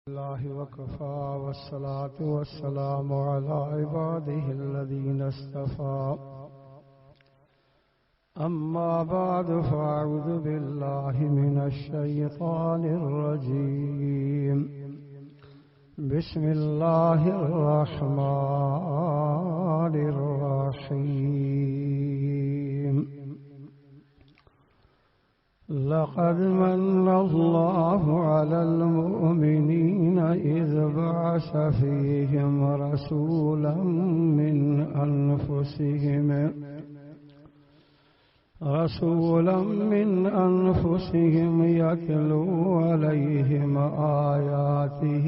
الله وكفى والصلاة والسلام على عباده الذين اصطفى أما بعد فأعوذ بالله من الشيطان الرجيم بسم الله الرحمن الرحيم لقد من الله على المؤمنين إذ بعث فيهم رسولا من أنفسهم يتلو عليهم آياته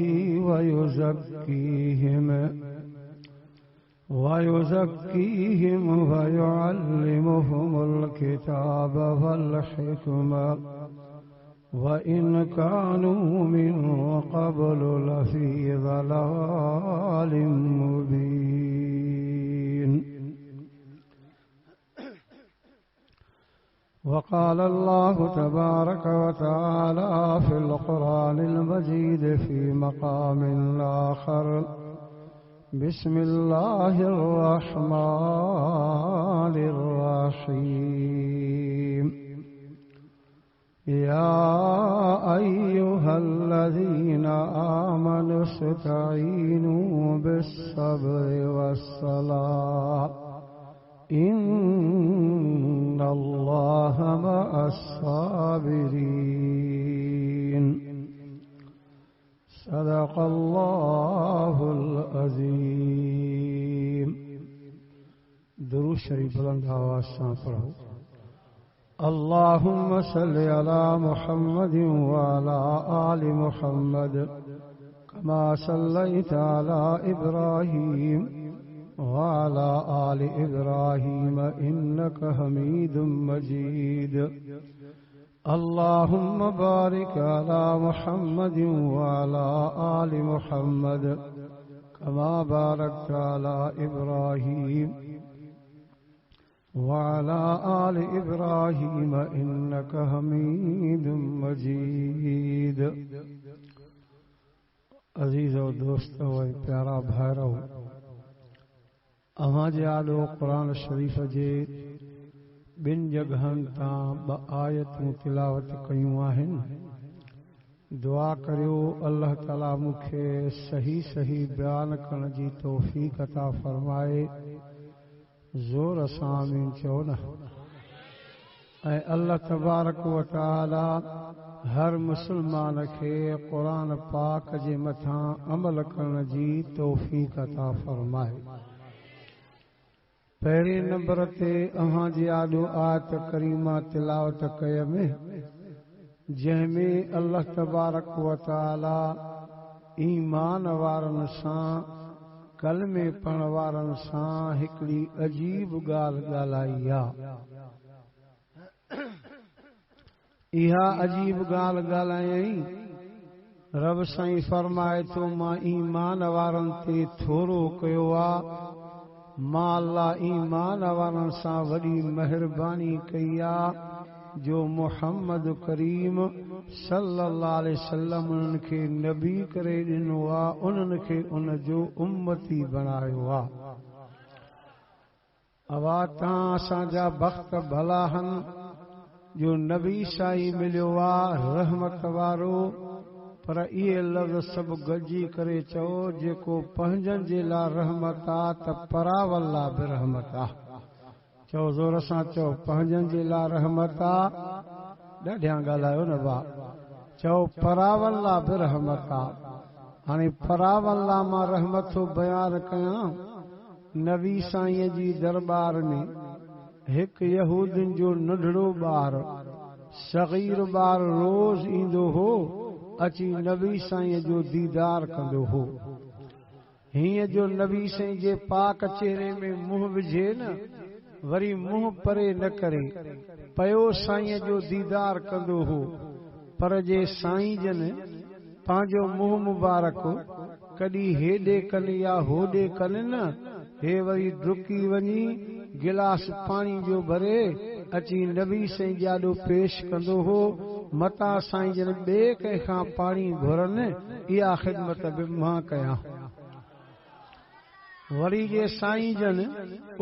ويزكيهم ويعلمهم الكتاب والحكمة وإن كانوا من قبل لفي ضلال مبين. وقال الله تبارك وتعالى في القرآن المجيد في مقام آخر بسم الله الرحمن الرحيم يا أيها الذين آمنوا استعينوا بالصبر والصلاة إن الله مع الصابرين. صدق الله العظيم. درود शरीफ बुलंद आवाज से पढ़ो. اللهم صل على محمد وعلى آل محمد كما صليت على إبراهيم وعلى آل إبراهيم إنك حميد مجيد. اللهم بارك على محمد وعلى آل محمد كما باركت على إبراهيم وعلى آل إبراهيم إنك حميد مجيد. अजीज और दोस्तों और प्यारा भाइरों, अवां जे आलो कुरान शरीफ जे बिन जगहनि तां ब आयतूं तिलावत कयूं आहिनि. दुआ करियो अल्लाह ताला मूंखे सही सही बयान करण जी तौफ़ीक़ अता फरमाए. ज़ोर सां आमीन चओ न. ऐं अल्लाह तबारक व तआला हर मुसलमान खे क़ुरान पाक जे मथां अमल करण जी तौफ़ीक़ अता फरमाए. पहिरें नंबर ते अव्हां जी आॾो आयत करीमा तिलावत कयमि जंहिंमें अल्लाह तबारक व तआला ईमान वारनि सां कलमे पढ़ण वारनि सां हिकिड़ी अजीब ॻाल्हि ॻाल्हाई आहे. इहा अजीब ॻाल्हि ॻाल्हायईं. रब साईं फरमाए थो मां ईमान वारनि ते थोरो कयो आहे. मां अल्लाह ईमान वारनि सां वॾी महिरबानी कई आहे जो मुहम्मद करीम सल्लल्लाहु अलैहि वसल्लम उन्हनि खे नबी करे ॾिनो आहे, उन्हनि खे उन जो उम्मती बणायो आहे. अवा तव्हां असांजा बख़्त भला आहिनि जो नबी साईं मिलियो आहे रहमत वारो. पर इहे लफ़्ज़ सभु गॾिजी करे चओ जेको पंहिंजनि जे लाइ रहमत आहे त परावल लाइ बि रहमत आहे. चओ ज़ोर सां चओ पंहिंजनि जे लाइ रहमत आहे. ॾाढियां ॻाल्हायो न भाउ. चओ परावल लाइ बि रहमत आहे. हाणे परावल लाइ मां रहमत थो बयानु कयां. नबी साईं जी दरबार में हिकु यहूदियुनि जो नंढड़ो ॿारु सग़ीर ॿारु रोज़ ईंदो हो. अची नबी साईं जो दीदार कंदो हो. हीअं जो नबी साईं जे पाक चेहरे में मुंहुं विझे न, वरी मुंहुं परे न करे पयो साईं जो दीदार कंदो हो. पर जे साईं जन पंहिंजो मुंहुं मुबारक कॾहिं हेॾे कनि या होॾे कनि न, हे वरी डुकी वञी गिलास पाणी जो भरे अची नबी साईं जाॾो पेश कंदो हो. मता साईं जन ॿिए कंहिंखां पाणी घुरनि इहा ख़िदमत बि मां कयां। वरी जे साईं जन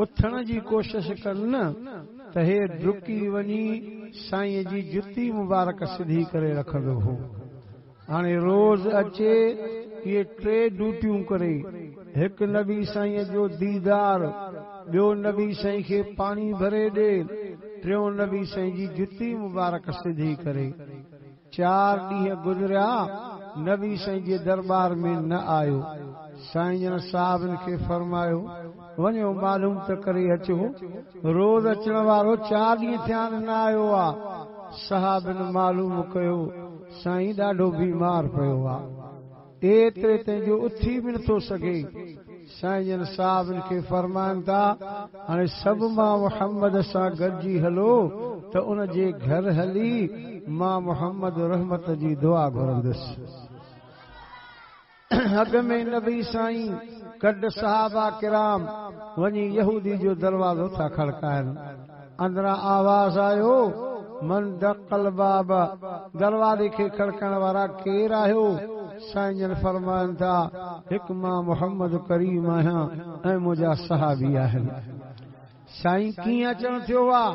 उथण जी कोशिश कनि न त हे डुकी वञी साईं जी जुती मुबारक सिधी करे रखंदो हो। हाणे रोज़ अचे इहे 3 ड्यूटियूं करे, हिकु नबी साईं जो दीदार, ॿियो नबी साईं खे पाणी भरे ॾे, टियों नबी साईं जी जुती मुबारक सिधी करे। 4 ॾींहं गुज़रिया, नबी साईं जे दरबार में न आयो। साईं जन साहिबनि खे फरमायो वञो मालूम त करे अचो, रोज़ अचण वारो 4 ॾींहं थिया न आयो आहे। साहिबनि मालूम कयो साईं ॾाढो बीमार पियो आहे, एतिरे ताईं जो उथी बि नथो सघे। साईं जन साहिबनि खे फरमाइनि था हाणे सभु मां मोहम्मद सां गॾिजी हलो त उन जे घर हली मां मोहम्मद रहमत जी दुआ घुरंदुसि। अॻ में नबी साईं गॾु सहाबा किराम वञी यहूदी जो दरवाज़ो था खड़काइनि। अंदरां आवाज़ आयो मन दक़ल बाब, दरवाज़े खे खड़काइण वारा केरु आहियो? साईं जन फरमाइनि था हिकु मां मोहम्मद करीम आहियां ऐं मुंहिंजा सहाबी आहिनि। साईं कीअं अचणु थियो आहे?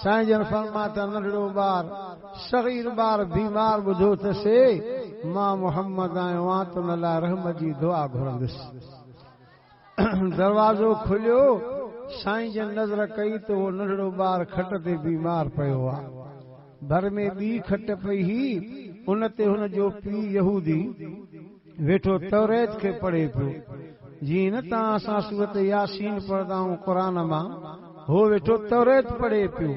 साईं जन फरमाया त नंढड़ो ॿार, सग़ीर ॿार बीमार ॿुधो त से मां मोहम्मद आहियो आं त उन लाइ रहमत जी दुआ घुरंदुसि। दरवाज़ो खुलियो, साईं जन नज़र कई त उहो नंढड़ो ॿार खट ते बीमार पियो आहे। भर में ॿी खट पई ही, उन ते हुन जो पीउ यहूदी वेठो तौरेत खे पढ़े पियो। जीअं न तव्हां असां सूरत यासीन पढ़ंदा आहियूं क़ुरान मां, हो वेठो तौरेत पढ़े पियो।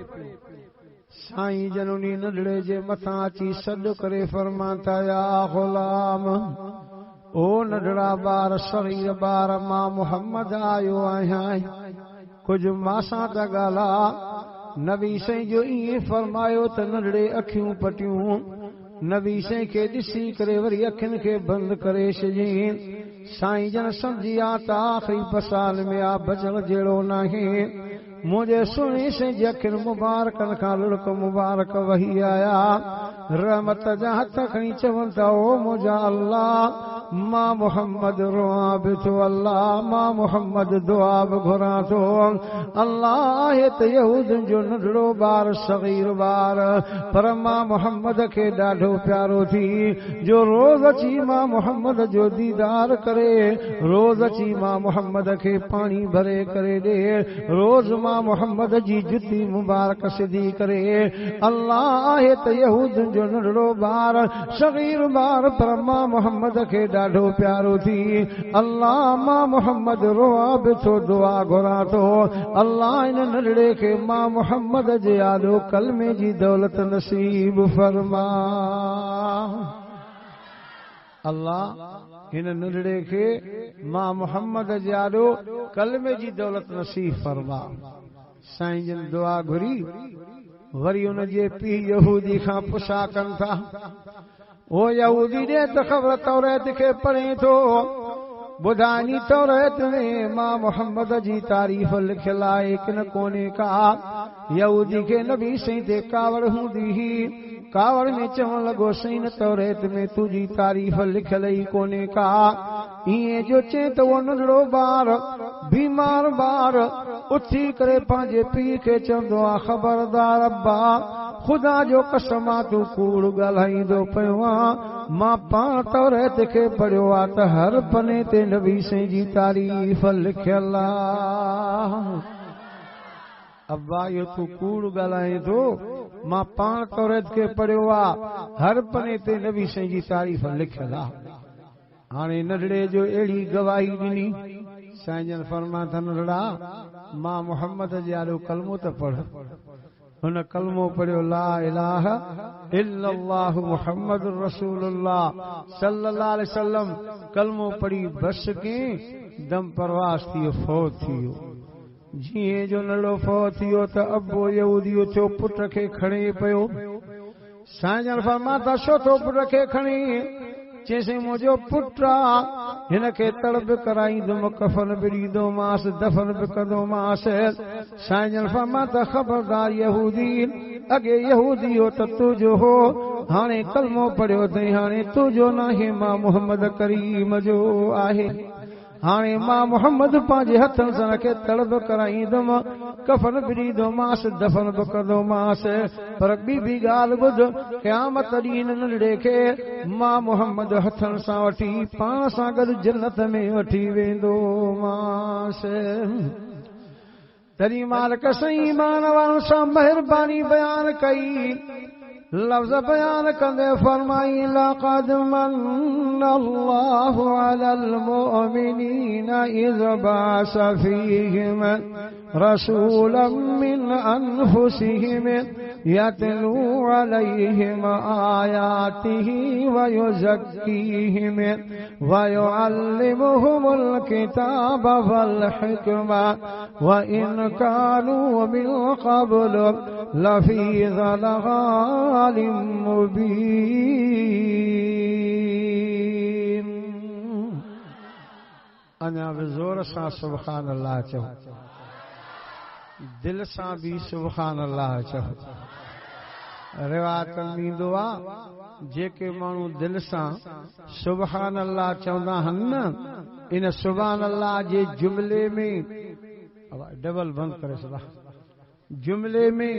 साईं जन उन नंढड़े जे मथां अची सॾु करे फरमाइनि था या ग़ुलाम, ओ नंढड़ा ॿार, सग़ीर ॿार, मां मोहम्मद आयो आहियां, कुझु मासां त ॻाल्हा। नबी साईं जो ईअं फरमायो त नंढड़े अखियूं पटियूं। नबी साईं खे ॾिसी करे वरी अखियुनि खे बंदि करे छॾियईं। साईं जन सम्झी आ त आख़िरी पसाल में आ, बचण जहिड़ो नाहे। मुंहिंजे सुहिणे साईं जी अखियुनि मुबारकनि खां लुड़क मुबारक वही आया। रहमत जा हथ खणी चवनि था ओ मुंहिंजा अल्लाह, मां मोहम्मद रोआं बि थो, अल्लाह मां मोहम्मद दुआ बि घुरां थो। अल्लाह आहे त यहूदनि जो नंढड़ो ॿार, सग़ीर ॿार, पर मां मोहम्मद खे ॾाढो प्यारो थी, जो रोज़ अची मां मोहम्मद जो दीदार करे, रोज़ अची मां मोहम्मद खे पाणी भरे करे ॾे, रोज़ मां मोहम्मद जी जुती मुबारक सिधी करे। अल्लाह आहे त यहूदनि जो नंढड़ो ॿार, सग़ीर ॿार, पर मां मोहम्मद खे ॾाढो प्यारो थी। अल्लाह मां मोहम्मद रोआ बि थो, दुआ घुरां थो। अल्लाह इन नंढड़े खे मां मोहम्मद जे आॾो कलमे जी दौलत नसीब फरमा। अल्लाह हिन नंढड़े खे मां मोहम्मद जे आॾो कलमे जी दौलत नसीब फरमा। साईं जन दुआ घुरी, वरी उन जे पीउ यहूदी खां पुछा कनि था, ओ यहूदी ॾे त ख़बर तौरेत खे पढ़े थो, ॿुधाइनी तौरेत में मां मोहम्मद जी तारीफ़ लिखियल आहे कि न कोन्हे का? यहूदी खे नबी साईं ते कावड़ हूंदी ही, कावड़ में चवण लॻो साईं न तौरेत में तुंहिंजी तारीफ़ लिखियल ई कोन्हे का। ईअं जो चए त उहो नंढड़ो ॿार, बीमार ॿार उथी करे पंहिंजे पीउ खे चवंदो आहे, ख़बरदार अब्बा, ख़ुदा जो कसम आहे तूं कूड़ ॻाल्हाईंदो पियो आहे। मां पाण तौरेत खे पढ़ियो आहे त हर पने ते नबी साईं जी तारीफ़ लिखियल आहे। अब्बा इहो तूं कूड़ ॻाल्हाए थो, मां पाण तौरेत खे पढ़ियो आहे, हर पने ते नबी साईं जी तारीफ़ लिखियल आहे। हाणे नंढड़े जो अहिड़ी गवाही ॾिनी। साईं जन फरमाया था नंढड़ा, मां मोहम्मद जे आॾो कलमो त पढ़। हुन कलमो पढ़ियो, ला इलाहा इल्लल्लाहु मुहम्मद रसूलुल्लाह सल्लल्लाहु अलैहि वसल्लम। कलमो पढ़ी बस के दम परवास थियो, फौत थियो। जीअं जो नंढड़ो फौत थियो त अबो यहूदी थियो, पुट खे खणे पियो। साईं जन फरमाया था छो थो पुट खे खणी? चइसि मुंहिंजो पुटु आहे, हिन खे तड़प कराईंदुमि, कफन बि ॾींदोमांसि, दफ़न बि कंदोमांसि। साईं जन फरमाया त ख़बरदार यहूदी, अॻे यहूदी हो त तुंहिंजो हो, हाणे कलमो पढ़ियो अथई, हाणे तुंहिंजो नाहे मां मोहम्मद करीम जो आहे। हाणे मां मोहम्मद पंहिंजे हथनि सां खे तड़ब कराईंदुमि, कफन बि ॾींदोमांसि, दफ़न बि कंदोमांसि, पर ॿी बि ॻाल्हि ॿुध, क़यामत ॾींहुं हिन नंढड़े खे मां मोहम्मद हथनि सां वठी पाण सां गॾु जन्नत में वठी वेंदोमांसि। तॾहिं मालिक साईं ईमान वारनि सां महिरबानी बयान कई, लफ्ज़ बयान कंदे फरमाई लक़द मन्न अल्लाहु अलल मुअमिनीना इज़ बअस फ़ीहिम रसूलन मिन अनफुसिहिम यतलू अलैहिम आयातिही व युज़क्कीहिम व युअल्लिमुहुमुल किताब वल हिकमा व इन कानू मिन क़ब्ल लफ़ी ज़लालिम मुबीन। अञा बि ज़ोर सां सुब्हान अल्लाह चओ, दिल सां भी सुब्हान अल्लाह चओ। रिवायत में ईंदो आहे, जेके माण्हू दिल सां सुब्हान अल्लाह चवंदा आहिनि न, इन सुब्हान अल्लाह जे जुमिले में डबल बंद करे सदा, जुमिले में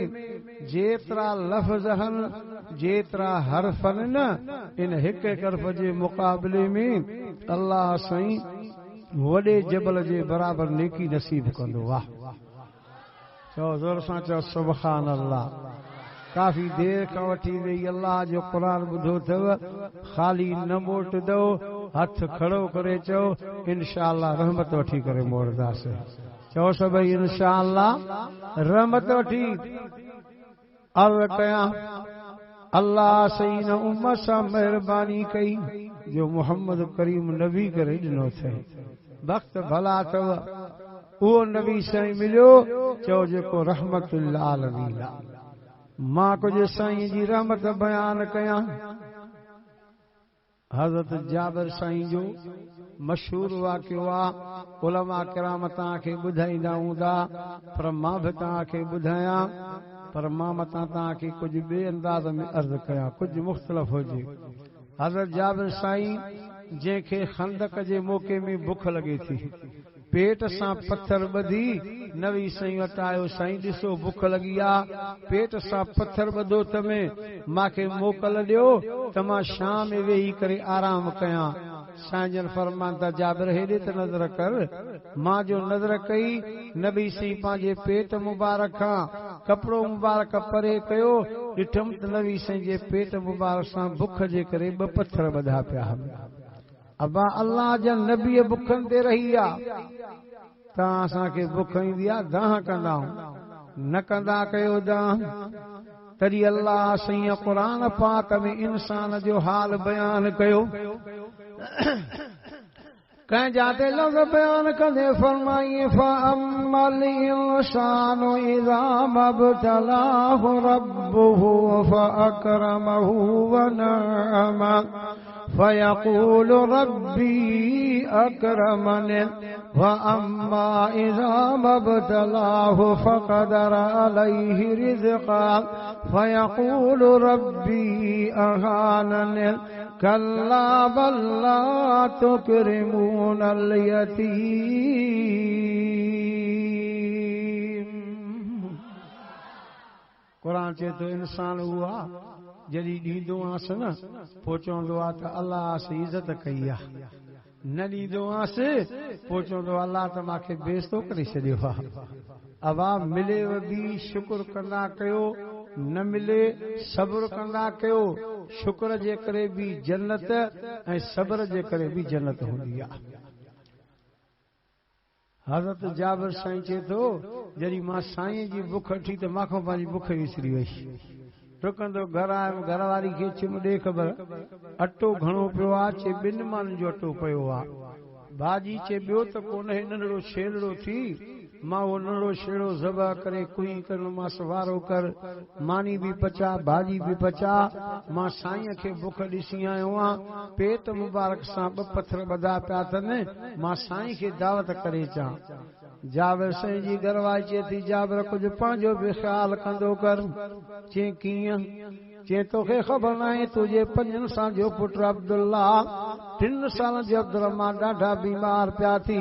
जेतिरा लफ़्ज़ आहिनि, जेतिरा हर्फ़ आहिनि न, इन हिक हिक हर्फ़ जे मुक़ाबले में अल्लाह साईं वॾे जबल जे बराबर नेकी नसीब कंदो आहे। चओ ज़ोर सां चओ सुब्हान अल्लाह। काफ़ी देर खां वठी वेही अल्लाह जो क़ुरान ॿुधो अथव, ख़ाली न मोटंदो, हथ खड़ो करे चओ इंशाअल्लाह रहमत वठी करे मोड़दासीं। चओ सभई इंशाअल्लाह रहमत वठी। अर्ज़ कयां, अल्लाह सही न उम्मत सां महिरबानी कई जो मोहम्मद करीम नबी करे ॾिनो अथई। वक़्तु भला अथव, उहो नबी साईं मिलियो, चओ जेको रहमतुल आलमीन आहे। मां कुझु साईं जी रहमत बयान कयां। हज़रत जाबिर साईं जो मशहूर वाक़ियो आहे, उलमा किराम तव्हांखे ॿुधाईंदा हूंदा, पर मां बि तव्हांखे ॿुधायां, पर मां मतां तव्हांखे कुझु ॿिए अंदाज़ में अर्ज़ कयां, कुझु मुख़्तलिफ़ हुजे। हज़रत जाबिर साईं जंहिंखे खंदक जे मौक़े में बुख लॻे थी, पेट सां पत्थर ॿधी नबी साईं वटि आयो, साईं ॾिसो बुख लॻी आहे, पेट सां पत्थर ॿधो त में मूंखे मोकल ॾियो त मां शाम में वेही करे आराम कयां। साईं जन फरमान था, जाबिर हेॾे त नज़र कर। मां जो नज़र कई, नबी साईं पंहिंजे पेट मुबारक खां कपिड़ो मुबारक परे कयो, ॾिठमि त नबी साईं जे पेट मुबारक सां बुख जे करे ॿ पत्थर ॿधा पिया। अबा अल्लाह जा नबी बुखनि ते रही आहे, तव्हां असांखे बुख ईंदी आहे, दाह कंदा न कंदा कयो दाह। तॾहिं अल्लाह साईं क़ुरान पाक में इंसान जो हाल बयान कयो। कंहिं जाते लफ़्ज़ बयान कंदे फरमाई फअम्मल इंसानु इज़ा मब्तलाहु रब्बुहु फअकरमहु व नअमा फयक़ूल रब्बी अकरमन व अम्मा इज़ा मब्तलाहु फक़दर अलैहि रिज़्क़ा फयक़ूल रब्बी अहानन कल्ला बल ला तुकरिमूनल यतीम। कुरान चए तो इंसान हुआ जॾहिं ॾींदो आंसि न, पोइ चवंदो आहे त अल्लाह से इज़त कई आहे, न ॾींदो आंसि पोइ चवंदो अल्लाह त मूंखे बेइज़्ज़तो करे छॾियो आहे। अवा मिलेव बि शुक्र कंदा कयो, न मिले सब्र कंदा कयो। शुक्र जे करे बि जन्नत ऐं सब्र जे करे बि जन्नत हूंदी आहे। हज़रत जाबिर साईं चए थो, जॾहिं मां साईं जी बुख वठी त मां पंहिंजी बुख विसरी वई। डुकंदो घर आयुमि, घर वारी खे चयुमि ॾे ख़बर अटो घणो पियो आहे, चे 2 माण्हुनि जो अटो पियो आहे। भाॼी चे ॿियो त कोन्हे, नंढड़ो छेड़ो थी। मां वो नंढड़ो छेड़ो ज़बह करे कुई कर मां सवारो कर, मानी भी पचा, भाॼी भी पचा। मां साईं खे बुख ॾिसी आयो आहियां, पेट मुबारक सां 2 पत्थर ॿधा पिया अथनि, मां साईं खे दावत करे अचां। जाबिर साईं जी घरवारी चए थी, जाबिर कुझु पंहिंजो बि ख़्याल कंदो कर। चई कीअं? चे तोखे ख़बर नाहे तुझे 5 साल जो पुट अब्दुल्ला 3 साल जो अब्दुर्रहमान ॾाढा बीमार पिया थी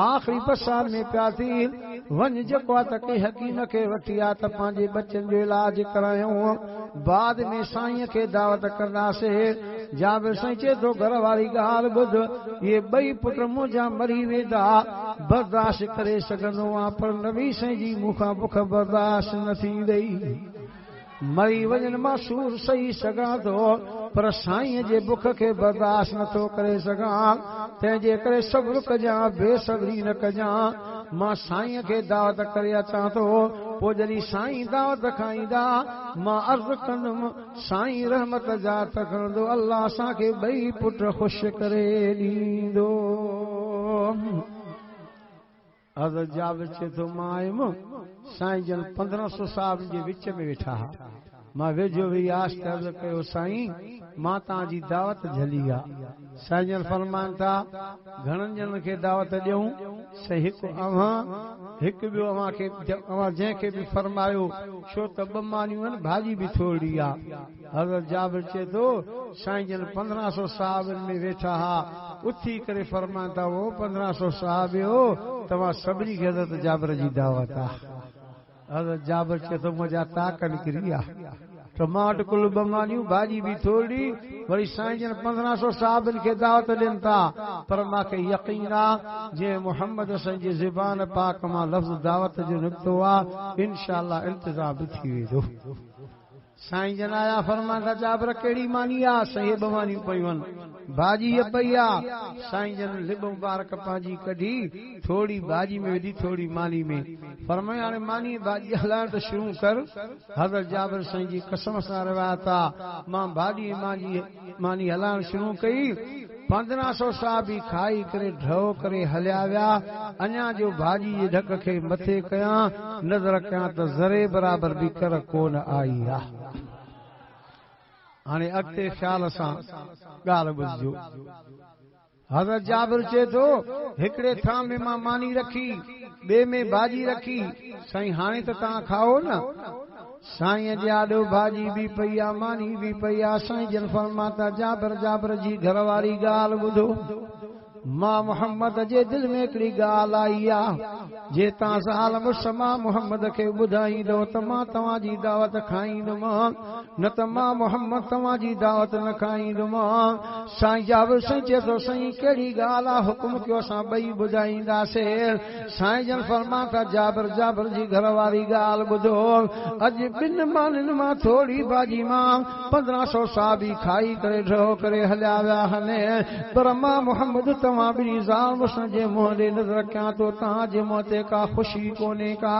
आख़िरी बसार में पिया थी वञ जेको आहे त के हकीम खे वठी आ त पंहिंजे बच्चन जो इलाज करायूं बाद में साईं खे दावत कंदासीं जाबिर साईं चए थो घर वारी ॻाल्हि ॿुध ये 2 पुट मुंहिंजा मरी वेंदा बर्दाश्त करे सघंदो आ पर नबी साईं जी मूंखां बुख बर्दाश्त न थी रही मरी वञनि मां सूर सही सघां थो पर साईं जे बुख खे बर्दाश्त नथो करे सघां तंहिंजे करे सब्र कजां बेसब्री न कजां मां साईं खे दावत करे अचां थो पोइ जॾहिं साईं दावत खाईंदा मां अर्ज़ कंदुमि साईं रहमत जा तकंदो अल्लाह असांखे 2 पुट ख़ुशि करे ॾींदो हज़रत जाबिर चए थो मां आयुमि साईं जन 1500 साहब जे विच में वेठा मां वेझो वेही आस्त अर्ज़ कयो साईं मां तव्हांजी दावत झली आहे साईं जन फरमाइनि था घणनि ॼणनि खे दावत ॾियूं से हिकु ॿियो अव्हां जंहिंखे बि फरमायो छो त 2 मानियूं आहिनि भाॼी बि थोरी आहे हज़रत जाबिर चए थो साईं जन 1500 साहबनि में वेठा उथी करे फरमाइनि था वो 1500 साहबियो तव्हां सभिनी खे हज़रत जाबिर जी दावत आहे हज़रत जाबिर चए थो मुंहिंजा ताक़ निकिरी आहे टमाट कुल 2 मानियूं भाॼी बि थोरी वरी साईं जन 1500 साहबनि खे दावत ॾियनि था पर मूंखे यकीन आहे जे मोहम्मद साईं जी ज़ुबान पाक मां लफ़्ज़ दावत जो निकितो आहे इंशाअल्लाह इंतज़ाम बि थी वेंदो साईं जन आया फरमाइनि था जाबिर कहिड़ी मानी आहे साईं 2 मानियूं पयूं आहिनि भाॼी पई आहे साईं जन लिब मुबारक पंहिंजी कढी थोरी भाॼी में विधी थोरी मानी में फरमाए हाणे मानी भाॼी हलाइण त शुरू कर हज़रत जाबिर साईं जी कसम सां रिवायत आहे मां भाॼी मानी हलाइण शुरू कई 1500 साहबी खाई करे ढो करे हलिया विया अञा जो भाॼी जे ढक खे मथे कयां नज़र कयां त ज़रे बराबर बि कर कोन आई आहे हाणे अॻिते ख़्याल सां ॻाल्हि ॿुधिजो हज़रत जाबिर चए थो हिकिड़े थां में मां मानी रखी ॿिए में भाॼी रखी साईं हाणे त तव्हां खाओ न साईं जे आॾो भाॼी बि पई आहे मानी बि पई आहे साईं जन फरमाता जाबिर जी घरवारी ॻाल्हि ॿुधो मां मोहम्मद जे दिल में हिकिड़ी ॻाल्हि आई आहे जे तव्हां ज़ाल मुसलमान मोहम्मद खे ॿुधाईंदो त मां तव्हांजी दावत खाईंदुमि न त मां मोहम्मद तव्हांजी दावत न खाईंदुमि साईं जाबिर साईं चए थो साईं कहिड़ी ॻाल्हि आहे हुकुम कयो असां 2 ॿुधाईंदासीं साईं जन फरमाइनि था जाबिर जी घरवारी ॻाल्हि ॿुधो अॼु 2 मानियुनि मां थोरी भाॼी मां 1500 साहबी खाई करे ढो करे हलिया विया आहिनि पर मां मोहम्मद तव्हां 2 ज़ाल मुस्लिम जे मुंहं ॾे नज़र कयां थो तव्हांजे मुंहं ते का ख़ुशी कोन्हे का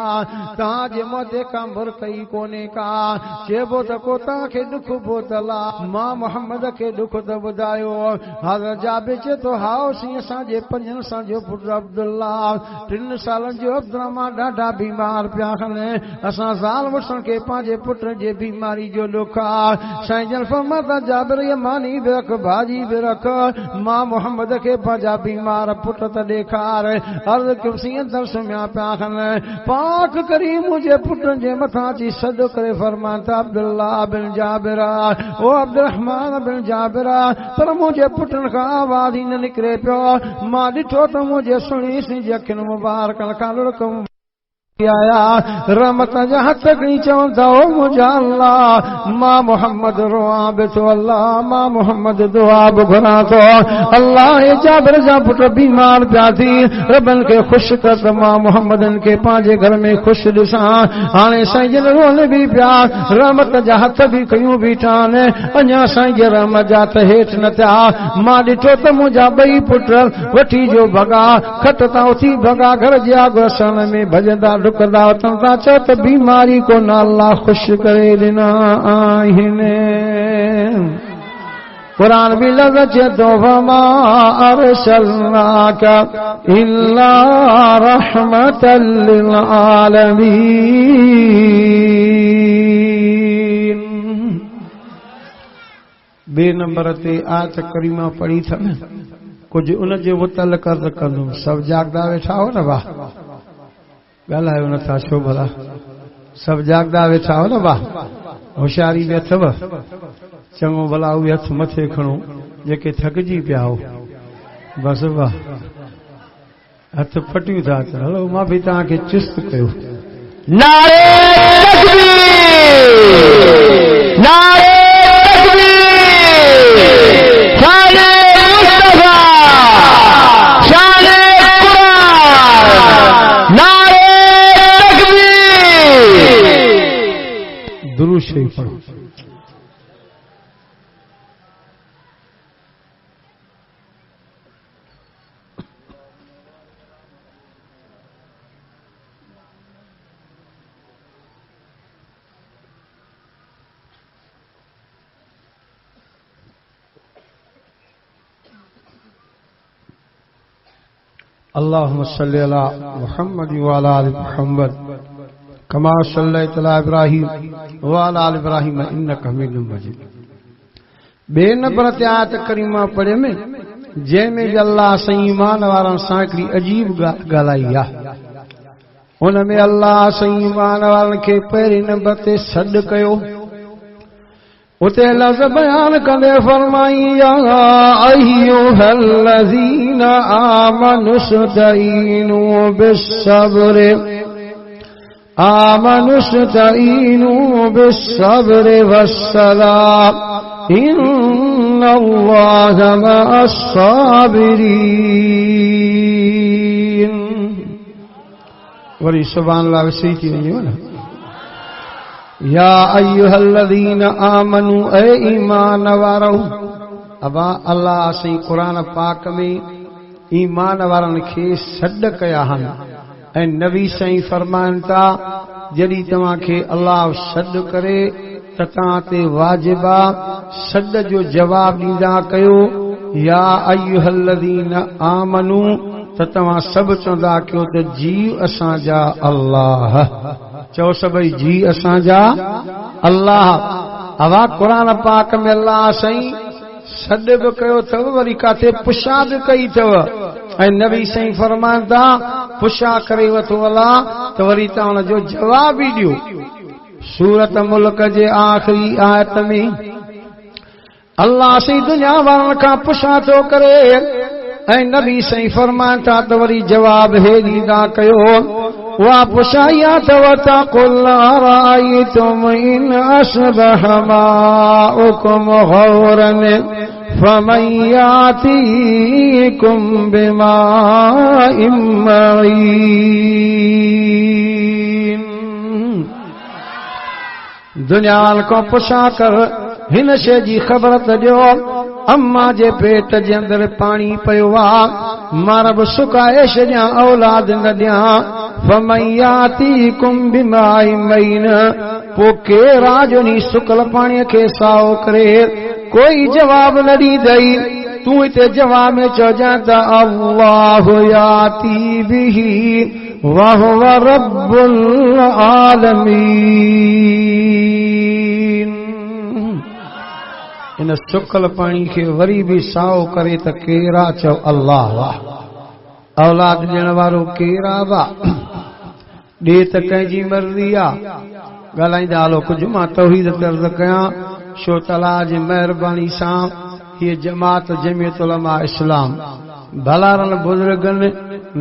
तव्हांजे मुंहं ते का मुरकई कोन्हे का चइबो त को तव्हांखे ॾुख बोतल आहे मां मोहम्मद खे ॾुख त ॿुधायो हज़रत जाबिर चए थो हाओ सी असांजे 5 साल जो पुट अब्दुल्ला 3 सालनि जो अब्दुर्रहमान ॾाढा बीमार पिया आहिनि असां ज़ाल मुस्लिम खे पंहिंजे पुट जे बीमारी जो ॾुख आहे साईं जन फरमाता जाबिर ये मानी बि रख भाॼी बि रख मां मोहम्मद खे पंहिंजा बीमार पुट त ॾेखार अर्ज़ कयो साईं दर्श में पिया आहिनि पाक करीम मुंहिंजे पुटनि जे मथां अची सॾु करे फरमाता अब्दुल्ला बिन जाबिर ओ अब्दुर्रहमान बिन जाबिर पर मुंहिंजे पुटनि खां आवाज़ ई न निकिरे पियो मां ॾिठो त मुंहिंजे सुहिणी सी जी अखियुनि मुबारकनि खां लुड़क आया रहमत जा हथ खणी चवंदा ओ मुंहिंजा अल्लाह मां मोहम्मद रोआं बेठो अल्लाह मां मोहम्मद दुआ बि घुरां थो अल्लाह जाबिर जा पुट बीमार पिया थी रबन खे ख़ुशि कर त मां मोहम्मदन खे पंहिंजे घर में ख़ुशि ॾिसां हाणे साईं जन रोन बि पिया रहमत जा हथ बि कयूं बीठा आहिनि अञा साईं जे रहमत जा त हेठि न थिया मां ॾिठो त मुंहिंजा 2 पुट वठी जो भॻा खट तां उथी भॻा घर जे आगोसन में भॼंदा डुकंदा वतन था चओ त बीमारी को न अल्लाह ख़ुशि करे ॾिना आहिनि कुरान भी लफ़्ज़ चए थो वमा अरसलनाका इल्ला रहमतल लिल आलमीन बे नंबर ते आयत करीमा पढ़ी थम कुछ उन जे मुतलक अर्ज़ कंदुमि सभु जागदा वेठा हो न वाह ॻाल्हायो नथा छो भला सभु जागदा वेठा हो न वाह होशियारी में अथव चङो भला उहे हथ मथे खणो जेके थकजी पिया हो बस वाह हथ फटियूं था अचनि हलो मां बि तव्हांखे चुस्त कयो नारे तकबीर नारे तकबीर शाने मुस्तफा शाने कुरान नारे तकबीर दुरूद शरीफ पढ़ो अल्लाहुम्मा सल्लि अला मुहम्मद व अला आलि मुहम्मद कमा सल्लैता अला इब्राहीम व अला आलि इब्राहीम इन्नका हमीदुम मजीद। बे नंबर ते आयत करीमा पढ़े में जंहिंमें भी अल्लाह साईं ईमान वारनि सां हिकिड़ी अजीब ॻाल्हि आहे उन में अल्लाह साईं ईमान वारनि खे पहिरीं नंबर ते सॾु कयो उते लफ़्ज़ बयान कंदे फरमाई या अय्युहल्लज़ीना आमनुस्तईनु बिस्सब्र वस्सलाह इन्नल्लाहा मअस्साबिरीन। वरी सुभानअल्लाह वसी थी वञे न या अय्युहल्लज़ीना आमनू ए ईमान वारो अबा अल्लाह साईं कुरान पाक में ईमान वारनि खे सॾ कया आहिनि ऐं नबी साईं फरमाइनि था जॾहिं तव्हांखे अल्लाह सॾ करे त तव्हां ते वाजिब आहे सॾ जो जवाब ॾींदा कयो या अय्युहल्लज़ीना आमनू त तव्हां सभु चवंदा कयो त जी असांजा अल्लाह चओ सभई जी असांजा अल्लाह। अवा कुरान पाक में अल्लाह साईं सॾ बि कयो अथव वरी काथे पुछा बि कई अथव ऐं नबी साईं फरमाइनि था पुछा करे वठो अल्लाह त वरी तव्हां हुनजो जवाब ई ॾियो। सूरत मुल्क जे आख़िरी आयत में अल्लाह साईं दुनिया वारनि खां पुछा थो करे ऐं नबी साईं फरमाइनि था त वरी जवाब हे ॾींदा कयो वा पुछाया अथव त क़ुल अरायतुम इन अस्बह माउकुम गौरन फमन यातीकुम बिमाइन मईन। दुनिया को पुछा कर हिन शइ जी ख़बर त ॾियो अम्मा जे पेट जे अंदरि पाणी पियो आहे मां रब सुकाए छॾियां औलाद न ॾियां फमन यातीकुम बिमाइन मईन पोइ केरु आहे जो सुकल पाणीअ खे साओ करे कोई जवाब न ॾींदई तूं हिते जवाब में चइजांइ त अल्लाह याती बिही वहुव रब्बुल आलमीन। इन सुकल पाणी खे वरी बि साओ करे त केरु आहे चओ अल्लाह वाह औलाद ॾियण वारो केरु आहे वाह ॾे त कंहिंजी मर्ज़ी आहे। ॻाल्हाईंदा हलो कुझु मां तौहीद तर्ज़ कयां छो त अलाह जी महिरबानी सां हीअ जमात जमियत उलमा इस्लाम भलारनि बुज़ुर्गनि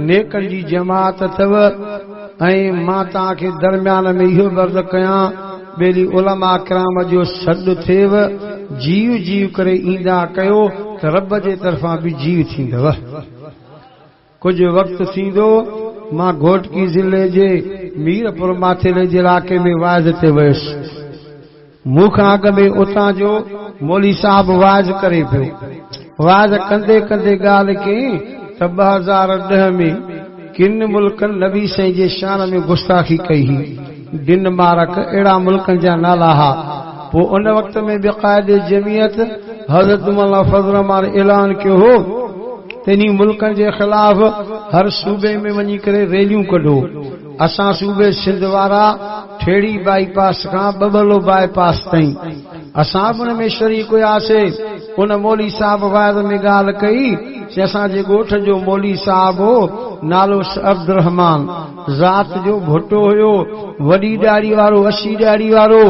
नेकनि जी जमात अथव ऐं मां तव्हांखे दरमियान में इहो अर्ज़ कयां ॿेली उलमा किराम जो सॾु थिएव जीव जीव करे ईंदा कयो त रब जे तरफ़ां बि जीव थींदव। कुझु वक़्तु थींदो मां घोटकी ज़िले जे मीरपुर माथेरे जे इलाइक़े में वाइज़ ते वियुसि मूंखां अॻ में उतां जो मौली साहब वाइज़ करे पियो वाइज़ कंदे कंदे ॻाल्हि कई त 2010 में किन मुल्कनि नबी साईं जे शान में गुस्ताखी कई हुई डेनमार्क अहिड़ा मुल्कनि जा नाला हुआ पोइ उन वक़्त में बेक़ाइदे जमियत हज़रत मौलाना फज़ल रहमान ऐलान कयो हो तेनी मुल्कनि जे ख़िलाफ़ हर सूबे में वञी करे रैलियूं कढो। असां सूबे सिंध वारा ठेड़ी बाईपास खां बबलो बाईपास ताईं असां बि उन में शरीक हुयासीं। उन मौली साहब वाइद में ॻाल्हि कई कि असांजे ॻोठ जो मौली साहब हो नालो अब्दुल रहमान ज़ात जो भुटो हुयो वॾी ॾाढ़ी वारो 80 ॾाढ़ी वारो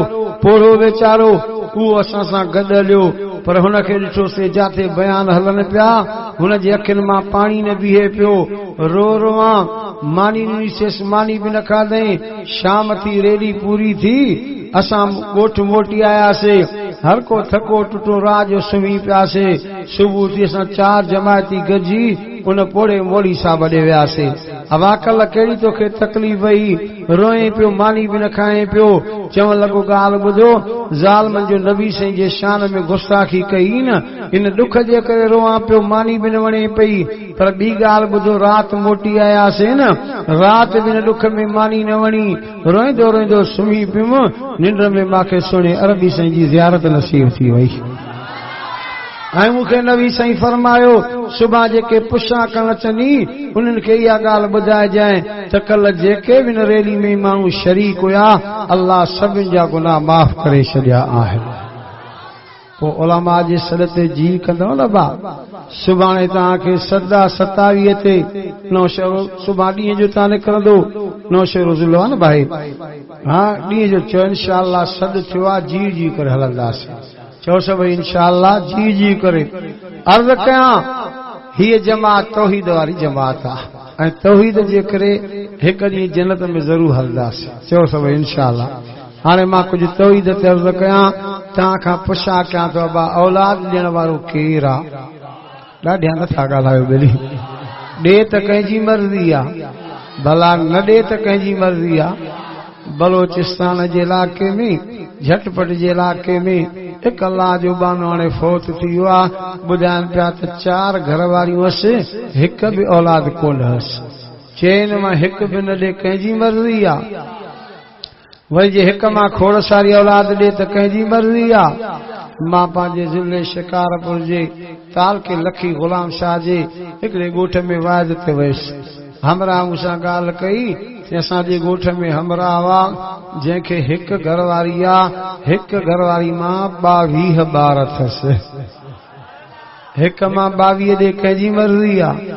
पोड़ो वेचारो उहो असां सां गॾु हलियो पर हुनखे ॾिठोसीं जाते बयान हलनि पिया हुनजे अखियुनि मां पाणी न बीहे पियो रो रोआं मानी ॾिनीसेसि मानी बि न खाधई शाम थी रेडी पूरी थी असां ॻोठ मोटी आयासीं हर को थको टुटो रात जो सुम्ही पियासीं सुबुह थी असां 4 जमायती गॾिजी उन पोड़े मोड़ी सां ॾे वियासीं हवा कल कहिड़ी तोखे तकलीफ़ वई रोए पियो मानी बि न खाए पियो चवण लॻो ॻाल्हि ॿुधो ज़ालमनि जो नबी साईं जे शान में गुस्ताखी कई न इन ॾुख जे करे रोआं पियो मानी बि न वणे पई पर ॿी ॻाल्हि ॿुधो राति मोटी आयासीं न राति बि न ॾुख में मानी न वणी रोईंदो रोईंदो सुम्ही पियुमि निंड में मूंखे सुहिणे अरबी साईं जी ज़ियारत नसीब थी वई ऐं मूंखे नबी साईं फरमायो सुभाणे जेके पुछा करण अचनी उन्हनि खे इहा ॻाल्हि ॿुधाइजांइ त कल्ह जेके बि न रैली में माण्हू शरीक हुआ अल्लाह सभिनि जा गुनाह माफ़ करे छॾिया आहिनि पोइ उलमा जे सॾ ते जी कंदव न बा सुभाणे तव्हांखे सदा 27 ते नौशो सुभाणे ॾींहं जो तव्हां निकिरंदो नौशो रोज़ुलो आहे न भाई हा ॾींहं जो चयो इंशाअल्लाह सॾ थियो आहे जी जी करे हलंदासीं चओ सभु इंशाअल्लाह जी जी करे अर्ज़ कयां हीअ जमात तौहीद वारी जमात आहे ऐं तौहीद जे करे हिकु ॾींहुं जन्नत में ज़रूरु हलंदासीं चओ सभु इंशाअल्लाह हाणे मां कुझु तौहीद ते अर्ज़ कयां तव्हां खां पुछा कयां थो बा औलाद ॾियण वारो केरु आहे ॾाढा नथा ॻाल्हायो ॿेली ॾे त कंहिंजी मर्ज़ी आहे भला न ॾे त कंहिंजी मर्ज़ी आहे बलोचिस्तान जे इलाइक़े में झटपट जे इलाइक़े में हिकु अल्लाह जो बानो हाणे फौत थी वियो आहे ॿुधाइनि पिया त 4 घर वारियूं हुअसि हिकु बि औलाद कोन हुअसि चइनि मां हिकु बि न ॾे कंहिंजी मर्ज़ी आहे वरी जे हिकु मां खोड़ सारी औलाद ॾे त कंहिंजी मर्ज़ी आहे मां पंहिंजे ज़िले शिकारपुर जे तालके लखी ग़ुलाम शाह जे हिकिड़े ॻोठ में वाइद ते वियुसि हमरा मूंसां ॻाल्हि कई असांजे ॻोठ में हमरा हुआ जंहिंखे हिकु घरवारी आहे हिकु घरवारी मां 22 ॿार अथसि हिकु मां 22 ॾे कंहिंजी मर्ज़ी आहे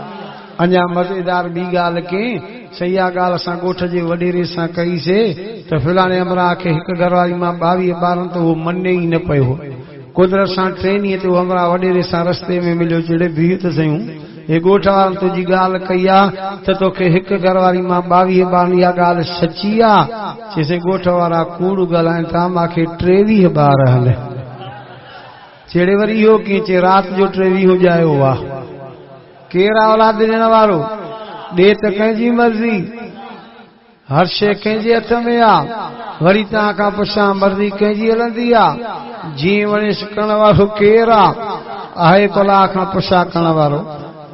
अञा मज़ेदार ॿी ॻाल्हि कई सही आहे ॻाल्हि असां ॻोठ जे वॾेरे सां कईसीं त फिलाणे हमरा खे हिकु घरवारी मां 22 ॿारनि त उहो मने ई न पियो कुदरत सां 3 ॾींहं ते उहो हमरा वॾेरे सां रस्ते में मिलियो जॾहिं बीह त सयूं हे ॻोठ वारनि तुंहिंजी ॻाल्हि कई आहे त तोखे हिकु घरवारी मां 22 ॿारनि इहा ॻाल्हि सची आहे चइसि ॻोठ वारा कूड़ ॻाल्हाइनि था मूंखे 23 ॿार हले चेड़े वरी इहो कीअं चए राति जो 23 हुजायो आहे केरु आहे औलाद ॾियण वारो ॾे त कंहिंजी मर्ज़ी हर शइ कंहिंजे हथ में आहे वरी तव्हां खां पुछां मर्ज़ी कंहिंजी हलंदी आहे जीअं वणेसि करण वारो केरु आहे कला खां पुछा करण वारो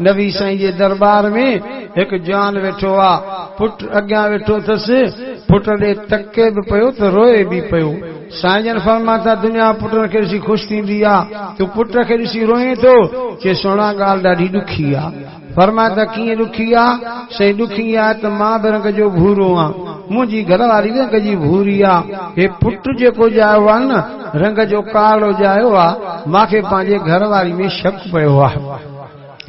नबी साईं जे दरबार में हिकु जवान वेठो आहे पुट अॻियां वेठो अथसि पुट ॾे तके बि पियो त रोए बि पियो साईं जन फरमाता दुनिया पुटनि खे ॾिसी ख़ुशि थींदी आहे तूं पुट खे ॾिसी रोए थो चए सुहिणा ॻाल्हि ॾाढी ॾुखी आहे फरमाता कीअं ॾुखी आहे सही ॾुखी आहे त मां बि रंग जो भूरो आहियां मुंहिंजी घरवारी रंग जी भूरी आहे हे पुट जेको ॼायो आहे न रंग जो कारो ॼायो आहे मूंखे पंहिंजे घरवारी में शक पियो आहे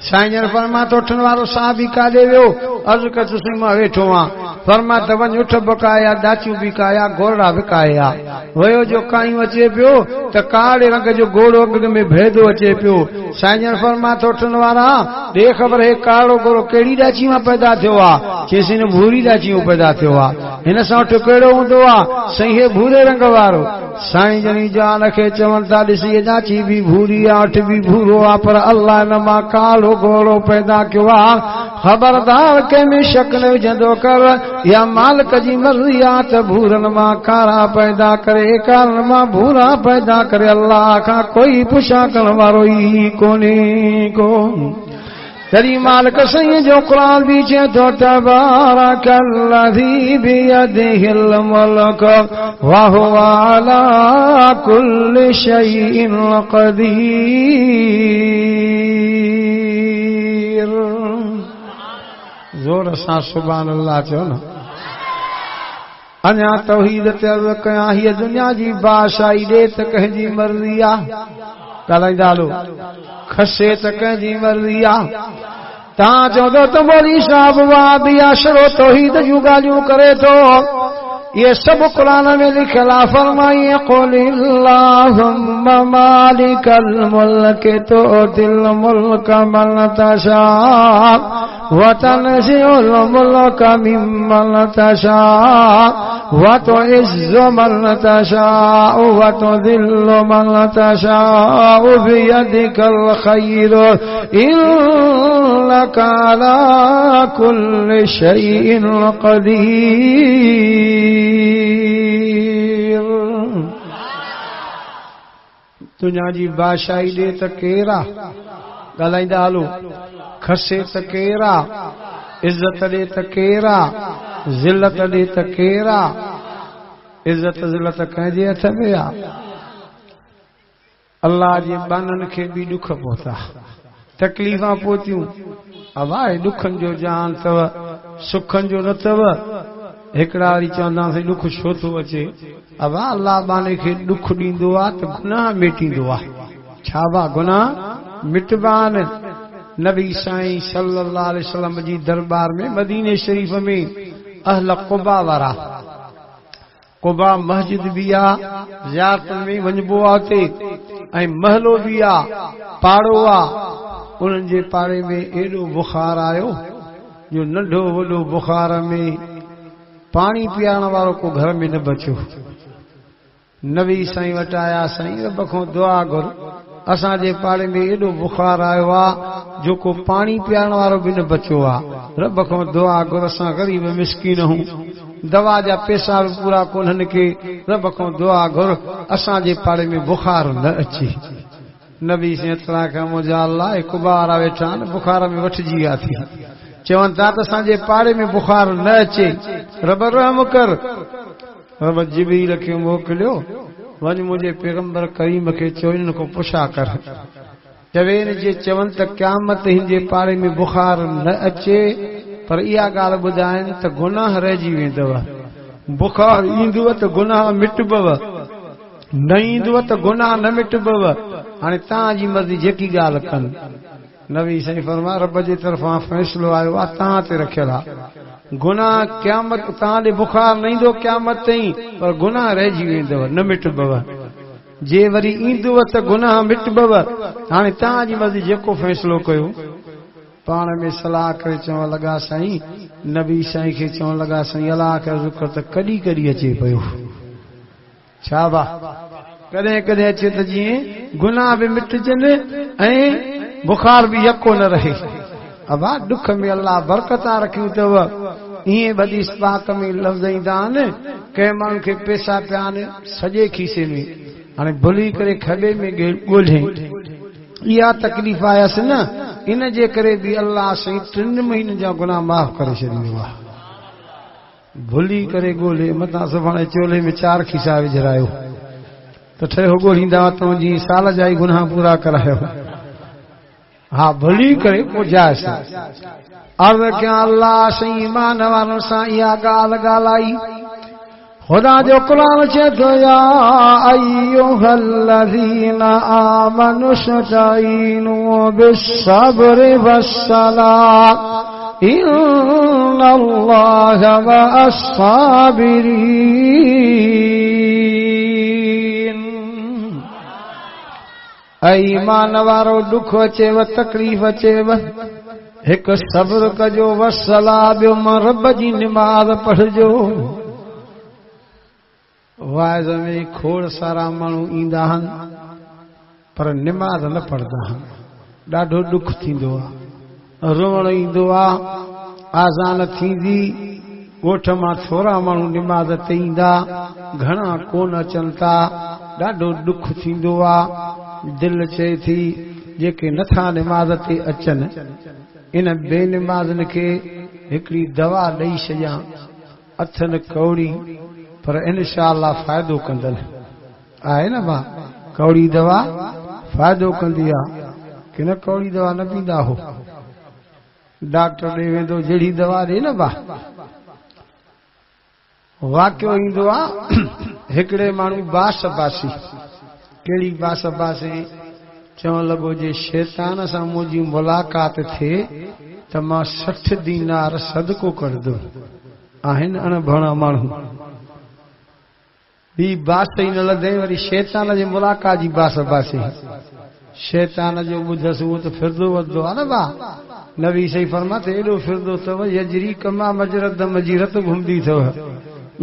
साईं जन फरमातो उठण वारो साहबी काॾे वियो अर्ज़ कयोसि मां वेठो आहियां फरमाता वञ उठ बकाया दाचियूं बिकाया घोड़ा विकाया वयो जो कायूं अचे पियो त कारे रंग जो घोड़ो अॻ में भेदो अचे पियो साईं जन फरमातो उठण वारा ॾे ख़बर हे कारो घोड़ो कहिड़ी ॾाची मां पैदा थियो आहे चइसि हिन भूरी ॾाची मां पैदा थियो आहे हिन सां वटि कहिड़ो हूंदो आहे साईं हे भूरे रंग वारो साईं जनी जान खे चवनि था ॾिसी ॾाची बि भूरी आहे अठ बि भूरो आहे पर अल्लाह हिन मां कालो घोड़ो पैदा कयो आहे ख़बरदार कंहिंमें शक न विझंदो कर या मालिक जी मर्ज़ी आहे त भूरनि मां कारा पैदा करे कारनि मां भूरा पैदा करे अल्लाह खां कोई पुछा करण वारो ई कोन्हे को तरी मालिक साईं जो क़ुरान बि चए थो तबारकल्लज़ी बियदिहिल मुल्क व हुवा अला कुल्लि शैइन क़दीर ज़ोर सां सुभान अल्लाह चओ न अञा तौहीद ते अर्ज़ कयां हीअ दुनिया जी बादशाही ॾे त कंहिंजी मर्ज़ी आहे ॻाल्हाईंदा हलो खसे त कंहिंजी मर्ज़ी आहे तव्हां चवंदो त मौलवी साहिब वाह बि आशरो तौहीद जूं ॻाल्हियूं करे थो ये सब कुरान में लिखला। फरमाइए कुल अल्लाहुम्मा मालिकल मुल्क तुतिल मुल्क मन तशा व तनज़िउल मुल्क मिम्मन तशा व तुइज़्ज़ु मन तशा व तुज़िल्लु मन तशा बियदिकल खैर इन्नका अला कुल्लि शैइन क़दीर। तुझा जी बादशाही दे त केरा ॻाल्हाईंदा हलो। खसे त केरा, इज्जत दे त केरा, ज़िल्लत दे त केरा। इज्जत ज़िल्लत कंहिंजे हथ में आ? अल्लाह जे बाननि खे बि ॾुख पहुता, तकलीफ़ां पहुतियूं। अवाए ॾुखनि जो जान अथव, सुखनि जो न अथव। हिकिड़ा वरी चवंदासीं ॾुख छो थो अचे? अवा अल्लाह बाने खे ॾुख ॾींदो आहे त गुनाह मिटींदो आहे। छा बा गुनाह मिटबा आहिनि? नबी साईं सल्लल्लाहु अलैहि वसल्लम जी दरबार में मदीने शरीफ में अहल क़ुबा वारा, क़ुबा मस्जिद भी आ, ज़ियारत में वञबो आहे उते, ऐं महलो भी आ, पाड़ो आ। उन्हनि जे पाड़े में एॾो बुखार आयो जो नंढो वॾो बुखार में पानी पीआरण वारो को घर में न बचियो। नबी साईं वटि आया, साईं रब खां दुआ घुर, असांजे पाड़े में एॾो बुखार आयो आहे जो को पानी पीआरण वारो बि न बचियो आहे। रब खां दुआ घुर, असां ग़रीब मिसकीन हूं, दवा जा पैसा बि पूरा कोन्हनि के। रब खां दुआ घुर असांजे पाड़े में बुखार न अचे। नबी साईं तला खां मुंहिंजा अल्लाह क़ुबा वारा वेठा आहिनि, बुखार में वठिजी विया थी। चवनि था त असांजे पाड़े में बुखार न अचे, रब रहम कर। रब जिब्रील खे मोकिलियो, वञ मुंहिंजे पैगंबर करीम खे चयो इन्हनि खां पुछा कर। चवेन जे चवनि त क़यामत हिन जे पाड़े में बुखार न अचे, पर इहा ॻाल्हि ॿुधाइनि त गुनाह रहिजी वेंदव। बुखार ईंदव त गुनाह मिटबव, न ईंदव त गुनाह न मिटबव। हाणे तव्हांजी मर्ज़ी जेकी ॻाल्हि कनि। नबी साईं फरमा रब जे तरफ़ां फ़ैसिलो आयो आहे, तव्हां ते रखियल आहे। गुनाह क़यामत तव्हां ॾे बुखार न ईंदो क़यामत ताईं, पर गुनाह रहिजी वेंदव, न मिटबव। जे वरी ईंदव त गुनाह मिटबव। हाणे तव्हांजी मर्ज़ी जेको फ़ैसिलो कयो। पाण में सलाह करे चवण लॻा साईं, नबी साईं खे चवण लॻा साईं अलाह खे ज़िक्र त कॾहिं कॾहिं अचे पियो। छा बा कॾहिं कॾहिं अचे त जीअं गुनाह बि मिटजनि ऐं बुखार बि यको न रहे। अबा दुख में अल्लाह बरकता रखियूं अथव। ईअं बदी पाक में लफ़्ज़ ईंदा आहिनि, कंहिं माण्हू खे पैसा पिया आहिनि सॼे खीसे में, हाणे भुली करे खॿे में ॻोल्हे, इहा तकलीफ़ आयसि न। इन जे करे बि अल्लाह साईं 3 महीननि जा गुनाह माफ़ करे छॾींदो आहे। भुली करे ॻोल्हे, मथां सुभाणे चोले में 4 खीसा विझरायो त ठहियो ॻोल्हींदा तुंहिंजी साल जा ई गुनाह पूरा करायो। हा भुली करे पोइ जाइस अर्ज़ कयां अल्लाह साईं ईमान वारनि सां इहा ॻाल्हि ॻाल्हाई। खुदा जो क़ुरान चए थो या अय्युहल्लज़ीना आमनु इस्तईनू बिस्सब्रि वस्सलाह इन्नल्लाहा मअस्साबिरीन। ईमान वारो दुख अचेव, तकलीफ़ अचेव, हिकु सब्र कजो, वसला ॿियो मां रब जी निमाज़ पढ़जो। वाइज़ में खोड़ सारा माण्हू ईंदा आहिनि पर निमाज़ न पढ़ंदा आहिनि। ॾाढो दुख थींदो आहे, रोअण ईंदो आहे। आज़ान थींदी, ॻोठ मां थोरा माण्हू निमाज़ ते ईंदा, घणा कोन अचनि था। ॾाढो दुख थींदो आहे। दिलि चए थी जेके नथा निमाज़ ते अचनि, इन बेनिमाज़नि खे हिकिड़ी दवा ॾेई छॾियां। अथनि कौड़ी, पर इंशाअल्लाह फ़ाइदो कंदनि। आहे न भाउ, कौड़ी दवा फ़ाइदो कंदी आहे कि न? कौड़ी दवा न पींदा हो, डॉक्टर ॾे वेंदो जहिड़ी दवा ॾे न भाउ। वाक़ियो ईंदो आहे, हिकिड़े माण्हू बास बासी, कहिड़ी बास बासी, चवण लॻो जे शैतान सां मुंहिंजी मुलाक़ात थिए त मां 60 दीनार सदको कंदुमि। आहिनि अणभणा माण्हू, बी बास ही न लदे वरी शैतान जी मुलाकात जी बास बासी शैतान जो बुधस वो तो फिरदो वदो आ न बा नबी सही फरमाते एडो फिरदो तव यजरी कमा मजरत मजीरत घुमदी थव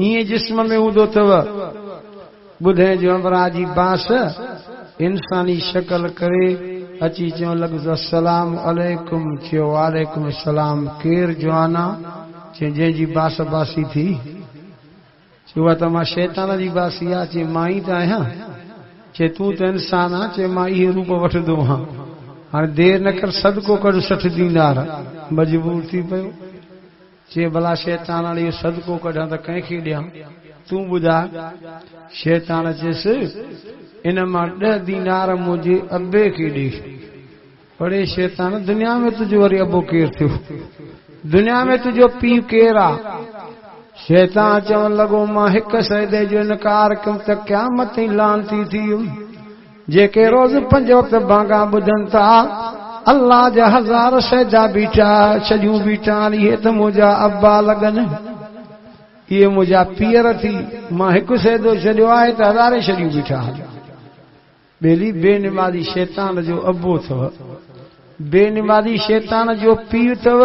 इए जिस्म में उदो तव बुधे जो अमरा जी बास इंसानी शक्ल करे अची चो लग अस्सलाम अलैकुम चो वालेकुम सलाम केर जवाना चे जे जी बास बासी थी चुआ तो मां शैतान जी बासी आ चे माई त आहियां चे तू तो इंसान आ चे मां इहे रूप वठदो हां हाणे देर न कर सदको कढ 60 दीनार मजबूर थी पयो चे भला शैतान हाणे इहो सदको कढां त कंहिंखे ॾियां तूं ॿुधा शैतान चेस इन मां 10 दीनार मुंहिंजे अबे खे ॾे बड़े शैतान दुनिया में तुझो वरी अबो केर थियो दुनिया में तुझो पीउ केर आ शैतान चवण लॻो मां हिक सजदे जो इनकार कयुमि त क़यामत ई लानती थी जेके रोज़ 5 वक़्त बांगा ॿुधनि था अल्लाह जा 1000 सजदा बीठा सॼियूं बीठा इहे त मुंहिंजा अब्बा लॻनि इहे मुंहिंजा पीअर थी मां हिकु सजदो छॾियो आहे त 1000 छॾियूं बीठा बेली बेनिमादी शैतान जो अबो अथव बेनिमादी शैतान जो पीउ अथव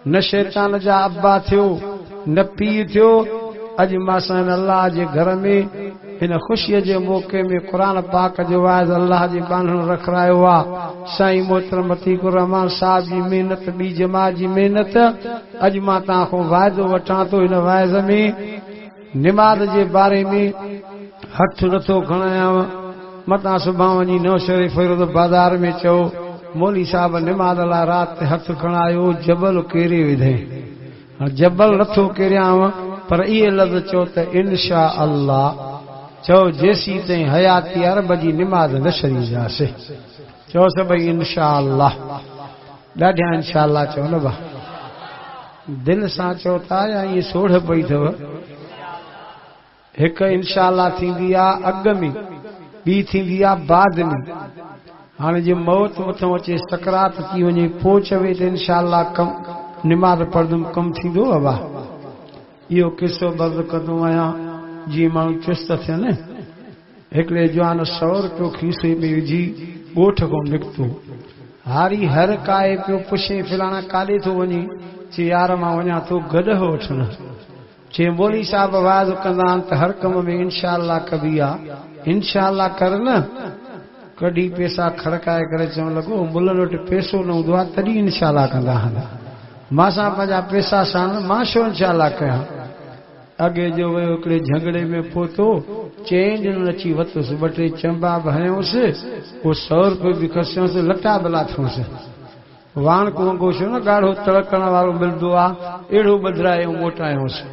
न शैतान जा अब्बा थियो न पीउ थियो अॼु मां सां अल्लाह जे घर में हिन ख़ुशीअ जे मौक़े में क़ुरान पाक जो वाइज़ अल्लाह जे बानण रखरायो आहे साईं मोहतरम अतीकुर रहमान साहब जी महिनत ॿी जमात जी महिनत अॼु मां तव्हां खां वाइदो वठां थो हिन वाइज़ में निमाज़ जे बारे में हथ नथो खणायां मतां सुभाणे वञी नौशहर फ़िरोज़ बाज़ार में चओ मौली साहब निमाज़ लाइ राति हथ खणायो जबल केरे विधे जबल नथो केरियांव पर इहे लफ़्ज़ चओ त इंशा अल्लाह चओ जेसी ताईं हयाती अरब जी निमाज़ न छॾींदासीं चओ सभई इंशा अल्लाह ॾाढा इंशा अल्लाह चओ न भा दिलि सां चओ था या ईअं सोढ़ पई अथव हिकु इंशा अल्लाह थींदी आहे अॻ में ॿी थींदी आहे बाद में हाणे जे मौत मथां अचे सकरात थी वञे पोइ चवे त इंशा अल्लाह कम निमाज़ पढ़ंदुमि कमु थींदो बाबा इहो किसो बर्द कंदो आहियां जीअं माण्हू चुस्त थियनि हिकिड़े जवान 100 रुपयो खीसे में विझी ॻोठ खां निकितो हारी हर काए पियो पुछे फलाणा काॾे थो वञे चए यार मां वञा थो गॾु वठण चे मौली साहब आवाज़ कंदा आहिनि त हर कम में इंशा अल्लाह कबी आहे इंशा अल्लाह कर न कॾहिं पैसा खड़काए करे चवण लॻो मुल्हनि वटि पैसो न हूंदो आहे तॾहिं इंशा अल्लाह कंदा आहिनि मां सां पंहिंजा पैसा साण मां छो इंशा अल्लाह कयां अॻे जो वियो हिकिड़े झगड़े में पहुतो चैन ॾिनो अची वरितुसि 2-3 चंबा बि हयोसि पोइ 100 रुपयो बि खसियोसि लटा भला थियोसि वाण कोंगो छो न ॻाढ़ो तड़कण वारो मिलंदो आहे अहिड़ो बदिराए मोटायोसि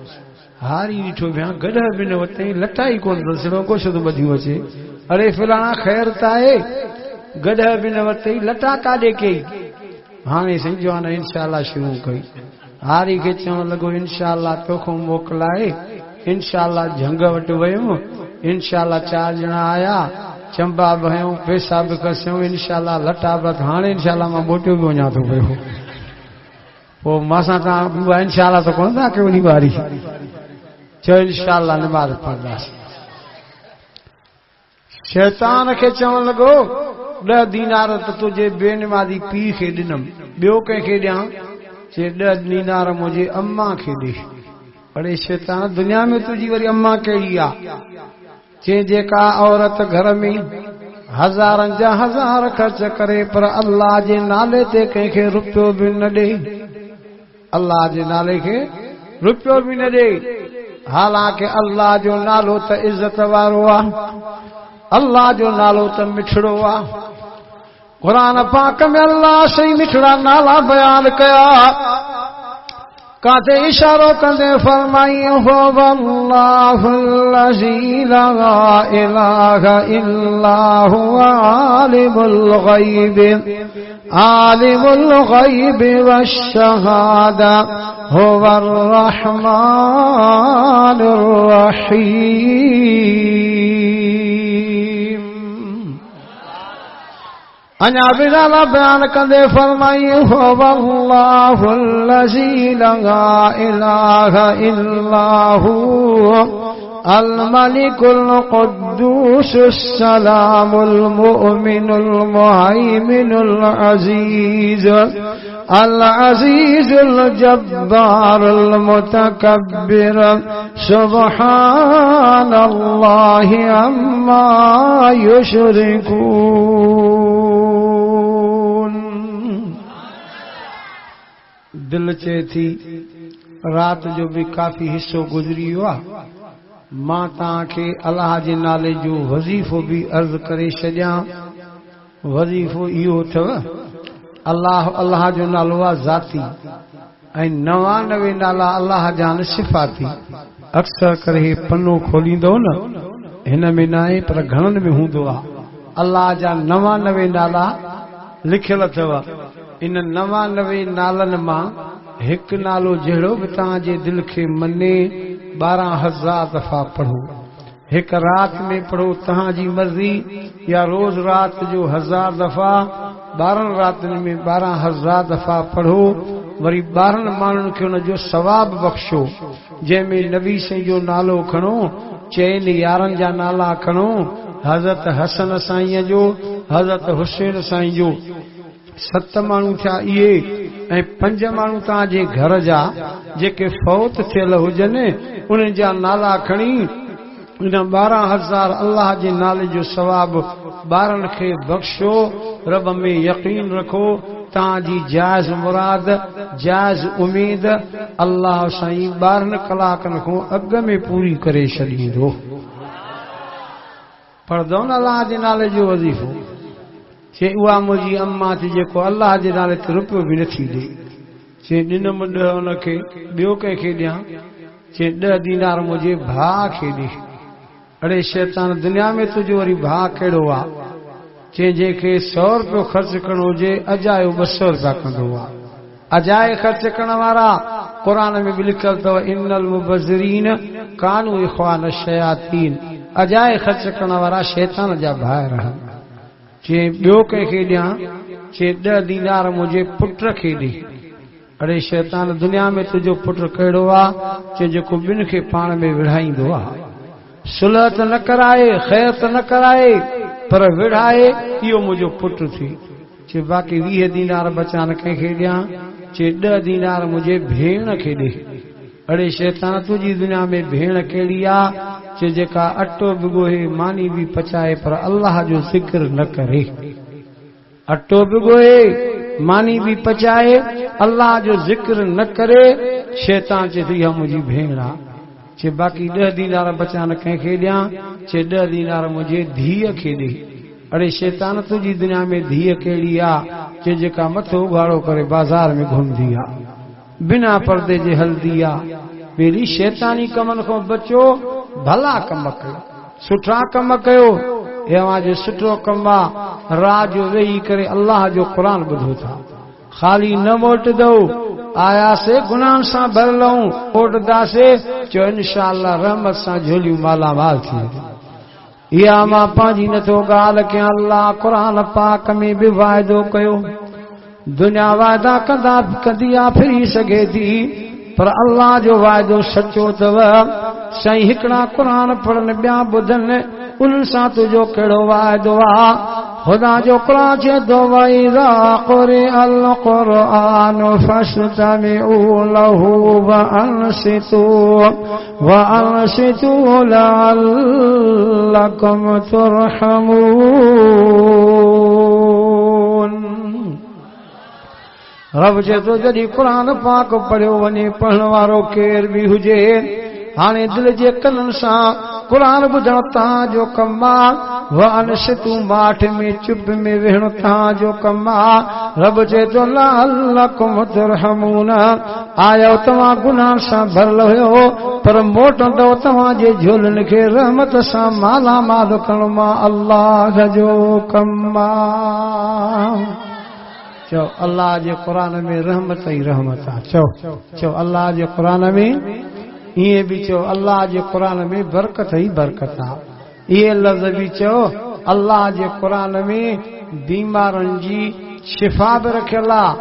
हारी ॾिठो विया गॾ बि न वरितई लटा ई कोन अथसि रोगो छो थो ॿधियूं अचे अरे फलाणा ख़ैर त आहे गॾ बि न वरितई लटा काॾे कई हाणे साईं जवान इंशा अल्लाह शुरू कई हारी खे चवण लॻो इंशा अल्लाह तोखां मोकिलाए इंशा अल्लाह झंग वटि वियुमि इंशा अल्लाह 4 ॼणा आया चंबा बि हयूं पैसा बि कसियूं इंशा अल्लाह लटा बि हाणे इंशा अल्लाह मां मोटियो बि वञा थो पियो पोइ मां सां तव्हां इंशा अल्लाह त कोन था कयो उन वारी चओ इंशा अल्लाह निमाज़ पढ़ंदासीं शैतान खे चवण लॻो 10 दीनार त तुंहिंजे बेनिमाज़ी पीउ खे ॾिनमि ॿियो कंहिंखे ॾियां चे 10 दीनार मुंहिंजे अम्मा खे ॾे अड़े शैतान दुनिया में तुंहिंजी वरी अम्मा कहिड़ी आहे चे जेका औरत घर में 1000 जा 1000 ख़र्च करे पर अल्लाह जे नाले ते कंहिंखे रुपयो बि न ॾे अल्लाह जे नाले खे रुपयो बि न ॾे हालांकि अल्लाह जो नालो त इज़त वारो आहे अल्लाह जो नालो त मिठड़ो आहे क़ुरान पाक में अल्लाह सही मिठड़ा नाला बयान कया काथे इशारो कंदे फरमाई हो वल्लाहुल्लज़ी ला इलाहा इल्ला हुवा आलिमुल गैबि वश्शहादा हुवर रहमानुर रहीम अञा बिनाला बयान कंदे फरमाई हो वल्लाहुल्लज़ी ला इलाहा इल्ला हु الملك القدوس السلام المؤمن المهيمن العزيز الجبار المتكبر سبحان الله عما يشركون. दिल चे थी रात जो भी काफी हिस्सो गुजरी हुआ मां तव्हांखे अल्लाह जे नाले जो वज़ीफ़ो भी अर्ज़ करे छॾियां। वज़ीफ़ो इहो अथव अल्लाह अल्लाह जो नालो आहे ज़ाती ऐं 99 नाला अल्लाह जा सिफ़ाती। अक्सर करे पन्नो खोलींदो न हिन में न आहे पर घणनि में हूंदो आहे। अल्लाह जा 99 नाला लिखियल अथव। इन 99 नालनि मां हिकु नालो जहिड़ो बि तव्हांजे दिल खे मने 12,000 दफ़ा पढ़ो। एक रात में पढ़ो तहांजी मर्जी या रोज रात जो 1000 दफ़ा 12 रातनि में 12,000 दफ़ा पढ़ो। वरी 12 माण्हुनि खे उन जो सवाब बख़्शो। जंहिंमें नबी साईं जो नालो खणो, चइनि यारनि जा नाला खणो, हज़रत हसन साईं जो, हज़रत हुसैन साईं जो। 7 माण्हू थिया इहे ऐं 5 माण्हू तव्हांजे घर जा जेके फौत थियल हुजनि उन्हनि जा नाला खणी इन 12,000 अल्लाह जे नाले जो सवाब ॿारनि खे बख़्शो। रब में यकीन रखो। तव्हांजी जायज़ मुराद जायज़ उम्मीद अल्लाह साईं 12 कलाकनि खां अॻ में पूरी करे छॾींदो। पढ़ंदो न अल्लाह जे नाले जो वज़ीफ़ो। चे उहा मुंहिंजी अम्मा थी जेको अल्लाह जे नाले ते रुपयो बि नथी ॾे। चे ॾिनमि 10 हुनखे ॿियो कंहिंखे ॾियां। चे 10 दीनार मुंहिंजे भाउ खे ॾे। अड़े शैतान दुनिया में तुंहिंजो वरी भाउ कहिड़ो आहे? चे जंहिंखे 100 रुपयो ख़र्च करणो हुजे अजायो 200 रुपया कंदो आहे। अजाए ख़र्च करण वारा क़ुरान में बि लिखियल अथव इन्नल मुबज़िरीन कानू इख़वान शयातीन। अजाए ख़र्च करण वारा शैतान जा भाइर आहिनि। चे ॿियो कंहिंखे ॾियां। चे 10 दीनार मुंहिंजे पुट खे ॾे। अड़े शैतान दुनिया में तुंहिंजो पुट कहिड़ो आहे? चे जेको ॿिनि खे पाण में विढ़ाईंदो आहे। सुलह त न कराए, ख़ैर त न कराए, पर विढ़ाए, इहो मुंहिंजो पुट थी। चे बाक़ी 20 दीनार बचा न कंहिंखे ॾियां। चे 10 दीनार मुंहिंजे भेण खे ॾे। अड़े शैतान तुंहिंजी दुनिया में भेण कहिड़ी आहे? चे जेका अटो बि ॻोहे मानी बि पचाए पर अल्लाह जो ज़िक्र न करे। अटो बि ॻोहे मानी बि पचाए अल्लाह जो ज़िक्र न करे। शैतान चे थी इहा मुंहिंजी भेण आहे। चे बाक़ी 10 दीनार बचा न कंहिंखे ॾियां। चे 10 दीनार मुंहिंजे धीअ खे ॾे। अड़े शैतान तुंहिंजी दुनिया में धीअ कहिड़ी आहे? चे जेका मथो उघाड़ो करे बाज़ार में घुमंदी आहे, बिना पर्दे जे हलदी आहे। पहिरीं शैतानी कमनि खां बचो, भला कम कयो, सुठा कम कयो। एवां जो सुठो कम आहे रात जो वेही करे अल्लाह जो क़ुरान ॿुधो था। खाली न मोटदो आया से गुनाहन सां भरलऊं मोटदासे चो इंशाअल्लाह रहमत सां झोलियूं माला माल थी। इहा मां पंहिंजी नथो ॻाल्हि कयां। अल्लाह क़ुरान पाक में बि वाइदो कयो। दुनिया वाइदा कंदी आहे फिरी सघे थी पर अल्लाह जो वाइदो सचो अथव। साईं हिकिड़ा क़ुरान पढ़नि ॿिया ॿुधनि उन्हनि सां तुंहिंजो कहिड़ो वाइदो आहे? ख़ुदा जो क़ुरान चए थो वइज़ा क़ुरिअल क़ुरआन फस्तमिऊ लहू वअनसितू लअल्लकुम तुरहमून। रब चए थो जॾहिं क़ुरान पाक पढ़ियो वञे पढ़ण वारो केर बि हुजे हाणे दिल जे कननि सां क़ुरान ॿुधण तव्हांजो कमु आहे। वअनसितू माठ में चुप में वेहणो तव्हांजो कमु आहे। रब चए थो लअल्लकुम तुरहमून। आयो तव्हां गुनाहनि सां भरियल हुयो पर मोटंदो तव्हांजे झोलनि खे रहमत सां माला माल करणु मां अल्लाह जो कमु आहे। चओ अल्लाह जे क़ुरान में रहमत ई रहमत आहे। चओ अल्लाह जे क़ुरान में ईअं बि चओ अल्लाह जे क़ुरान में बरकत ई बरकत आहे। इहे लफ़्ज़ बि चओ अल्लाह जे क़ुरान में बीमारनि जी शिफ़ा बि रखियल आहे।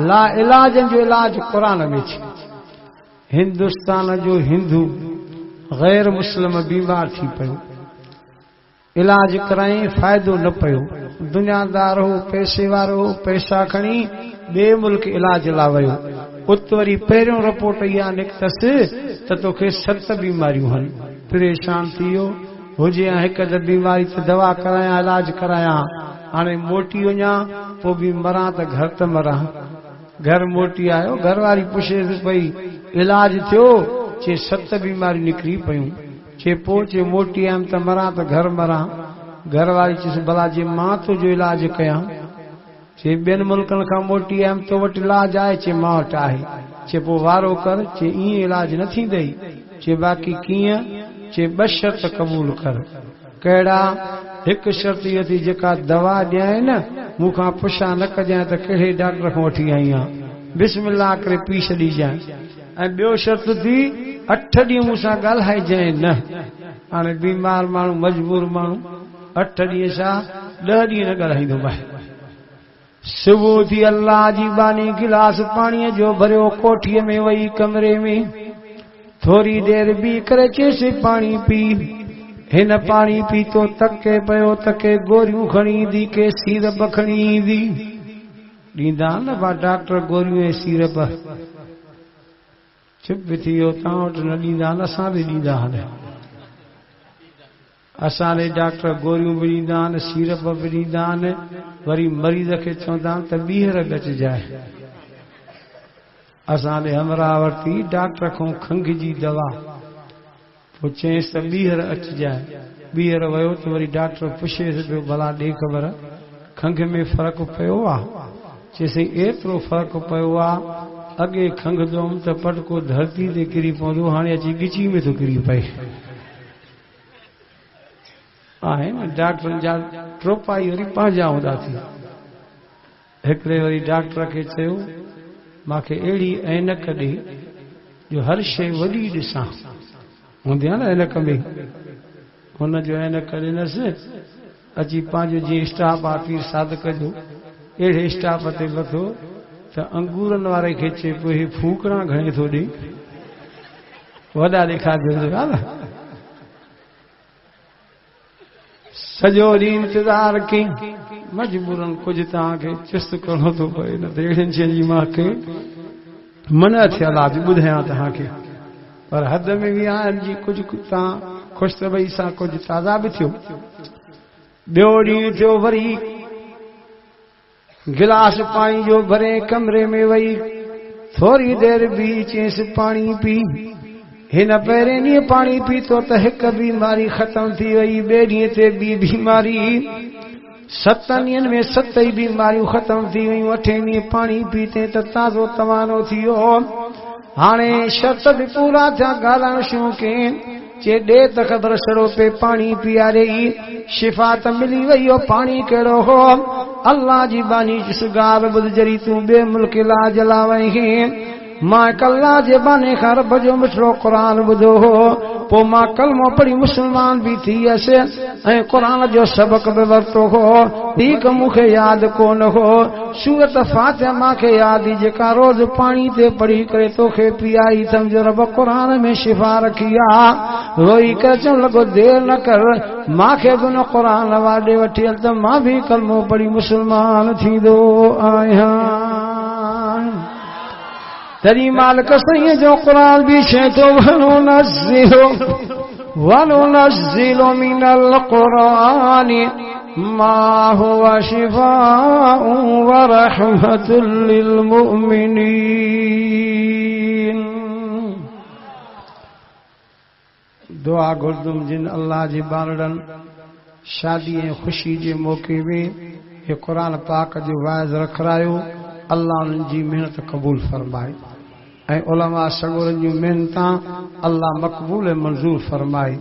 ला इलाजनि जो इलाज क़ुरान में छे। हिंदुस्तान जो हिंदू गैर मुस्लिम बीमार थी पियो, इलाज कराई फ़ाइदो न पियो। दुनियादार हो, पैसे वारो हो, पैसा खणी बे मुल्क इलाज ला वियो। उत वरी पहिरियों रिपोर्ट इहा निकतसि त तोखे 7 बीमारियूं हन। परेशान थी वियो, हुजे हिक बीमारी त दवा करायां, इलाज करायां, हाणे मोटी वञा पोइ बि मरां त घर त मरां। घर मोटी आयो, घरवारी पुछेसि पई इलाज थियो? चे 7 बीमारियूं निकिरी पयूं। चे पोइ चे मोटी आयमि त मरां त घर मरां। घरवारी चयसि भला जे मां तुंहिंजो इलाज कयां? चे ॿियनि मुल्कनि खां मोटी आयमि, तो वटि इलाज आहे? चे मां वटि आहे। चे पोइ वारो कर। चे ईअं इलाज न थींदई। चे बाक़ी कीअं? चे 2 शर्त क़बूल कर। कहिड़ा? हिकु शर्त इहा थी जेका दवा ॾियां न मूंखां पुछा न कजांइ त कहिड़े डॉक्टर खां वठी आई आहियां, बिस्मिल्लाह करे पी छॾीजांइ। ऐं ॿियो शर्त थी 8 ॾींहं मूंसां ॻाल्हाइजांइ न। हाणे बीमार माण्हू, मजबूर माण्हू 8 ॾींहं छा 10 ॾींहं न ॻाल्हाईंदो आहे। सुबुह थी अल्लाह जी बानी गिलास पाणीअ जो भरियो, कोठीअ में वई कमरे में थोरी देर बीह करे चयसि पाणी पी। हिन पाणी पीतो तके पियो, तके गोरियूं खणी ईंदी के सीरप खणी ईंदी। ॾींदा न बा डॉक्टर गोरियूं ऐं सीरप। चुप थी वियो, तव्हां वटि न ॾींदा न, असां बि ॾींदा आहिनि। असांजे डॉक्टर गोरियूं बि ॾींदा आहिनि, सीरप बि ॾींदा आहिनि। वरी मरीज़ खे चवंदा आहिनि त ॿीहर गॾिजाए। असांजे हमरा वरिती डॉक्टर खां खंघ जी दवा, पोइ चयसि त ॿीहर अचिजाए। ॿीहर वियो त वरी डॉक्टर पुछेसि पियो भला ॾे ख़बर खंघ में फ़र्क़ु पियो आहे? चयसि एतिरो फ़र्क़ु पियो आहे, अॻे खंघंदो हुअमि त पटको धरती ते किरी पवंदो, हाणे अची गिची में थो किरी पए। आहे न डॉक्टरनि जा ट्रोपाई वरी पंहिंजा हूंदा थी। हिकिड़े वरी डॉक्टर खे चयो मूंखे अहिड़ी ऐनक ॾे जो हर शइ वॾी ॾिसां। हूंदी आहे न ऐनक में, हुनजो ऐनक ॾिनसि। अची पंहिंजो जीअं स्टाफ आहे पीर सादिक जो, अहिड़े स्टाफ ते लथो त अंगूरनि वारे खे चए पियो हे फूकणा घणे थो ॾे, वॾा ॾेखारियो न। सॼो ॾींहुं इंतज़ार कई, मजबूरन कुझु तव्हांखे चुस्त करणो थो पए, न त अहिड़ियुनि शयुनि जी मूंखे मन थियल आहे ॿुधायां तव्हांखे। पर हद में बि आहिनि जी कुझु तव्हां ख़ुशि त भई सां कुझु ताज़ा बि थियो। ॿियो ॾींहुं थियो, वरी गिलास पाणी जो भरे कमरे में वई थोरी देर बि चयसि पाणी पी। हिन पहिरें ॾींहुं पाणी पीतो त हिकु बीमारी ख़तम थी वई। ॿिए ॾींहं ते ॿी बीमारी, 7 ॾींहंनि में 7 ई बीमारियूं ख़तम थी वयूं। 8 ॾींहं पाणी पीते त ताज़ो तवानो थी वियो। हाणे शर्त बि पूरा थिया, ॻाल्हाइण शुरू कयईं। चे ॾे त ख़बर सड़ो पे पाणी पीआरे ई शिफ़ा त मिली वई। हो पाणी कहिड़ो हो? अल्लाह जी बानी जिस ॻाल्हि ॿुध जरी तूं ॿिए मुल्क इलाज ला वई। मां कल्ला जे बाने खां रब जो मिठड़ो क़ुरान ॿुधो हो, पोइ मां कलमो पढ़ी मुस्लमान बि थी वियसि ऐं क़ुरान जो सबक बि वरितो हो। ठीक मूंखे यादि कोन हो सूरत फातिहा मूंखे यादि, जेका रोज़ पाणी ते पढ़ी करे तोखे पीआई। सम्झो रब क़ुरान में शिफ़ा रखी आहे। रोई करे चवण लॻो देर न कर, मूंखे बि न क़ुरान वाॾे वठी हल त मां बि कलमो पढ़ी मुस्लमान थींदो आहियां। तॾहिं मालिक साईं जो क़ुरान बि चए थो वनुनज़्ज़िलु मिनल क़ुरानि मा हुवा शिफ़ाउन व रहमतुल लिल मुमिनीन। दुआ घुरदुम जिन अल्लाह जे बानड़नि शादी ऐं ख़ुशी जे मौक़े में हे क़ुरान पाक जो वाइज़ रखरायो। अल्लाह उन्हनि जी महिनत क़बूल फरमाए ऐं उलमा सगोरनि जूं महिनतां अल्लाह मक़बूल ऐं मंज़ूर फरमाए।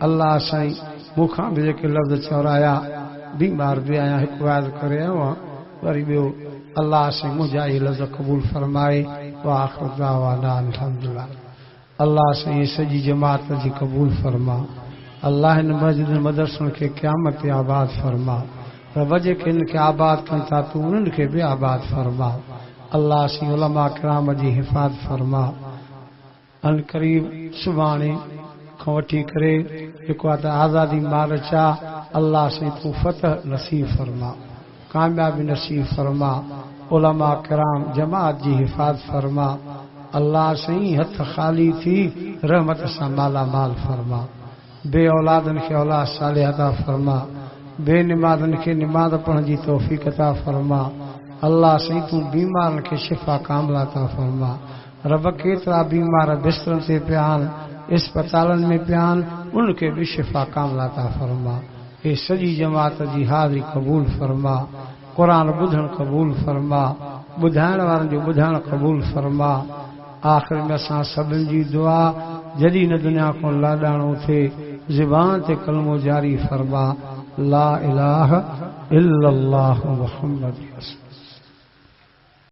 अल्लाह साईं मूंखां बि जेके लफ़्ज़ चवराया, बीमार बि आहियां, हिकु वाइज़ करे आयो आहियां, वरी ॿियो अल्लाह साईं मुंहिंजा इहे लफ़्ज़ क़बूल फरमाए। वाखिर दावाना अल्हम्दुलिल्लाह। अल्लाह साईं सॼी जमात जी क़बूल फरमा। अल्लाह हिन मस्जिद मदरसनि खे क़यामत आबाद फरमा। रब जेके हिन खे आबाद कनि था तूं उन्हनि खे बि आबाद फरमा। अल्लाह सी उलमा किराम जी हिफ़ाज़त फरमा। अन करीब सुभाणे खां वठी करे जेको आहे त आज़ादी मार्च आहे अल्लाह साईं तूं फतह नसीब फरमा, कामयाबी नसीब फरमा, उलमा किराम जमात जी हिफ़ाज़त फरमा। अल्लाह साईं हथ ख़ाली थी रहमत सां माला माल फरमा। बे औलादन खे औलाद सालिह अता फरमा, बे निमाज़न खे निमाज़ पढ़ण जी तौफ़ीक़ अता फरमा। अल्लाह साईं तूं बीमारन खे शिफ़ा कामिला अता फरमा। रब केतिरा बीमार बिस्तरनि ते पिया आहिनि, इस्पतालनि में पिया आहिनि, उनखे बि शिफ़ा कामिला अता फरमा। हे सॼी जमात जी हाज़िरी क़बूल फरमा, क़ुरान ॿुधण क़बूल फरमा, ॿुधाइण वारनि जो ॿुधाइण क़बूल फरमा। आख़िर में असां सभिनि जी दुआ जॾहिं न दुनिया खां लाॾाणो थिए ज़ुबान ते कलमो जारी फरमा, ला इलाहा इल्लल्लाहु मुहम्मद रसूलुल्लाह।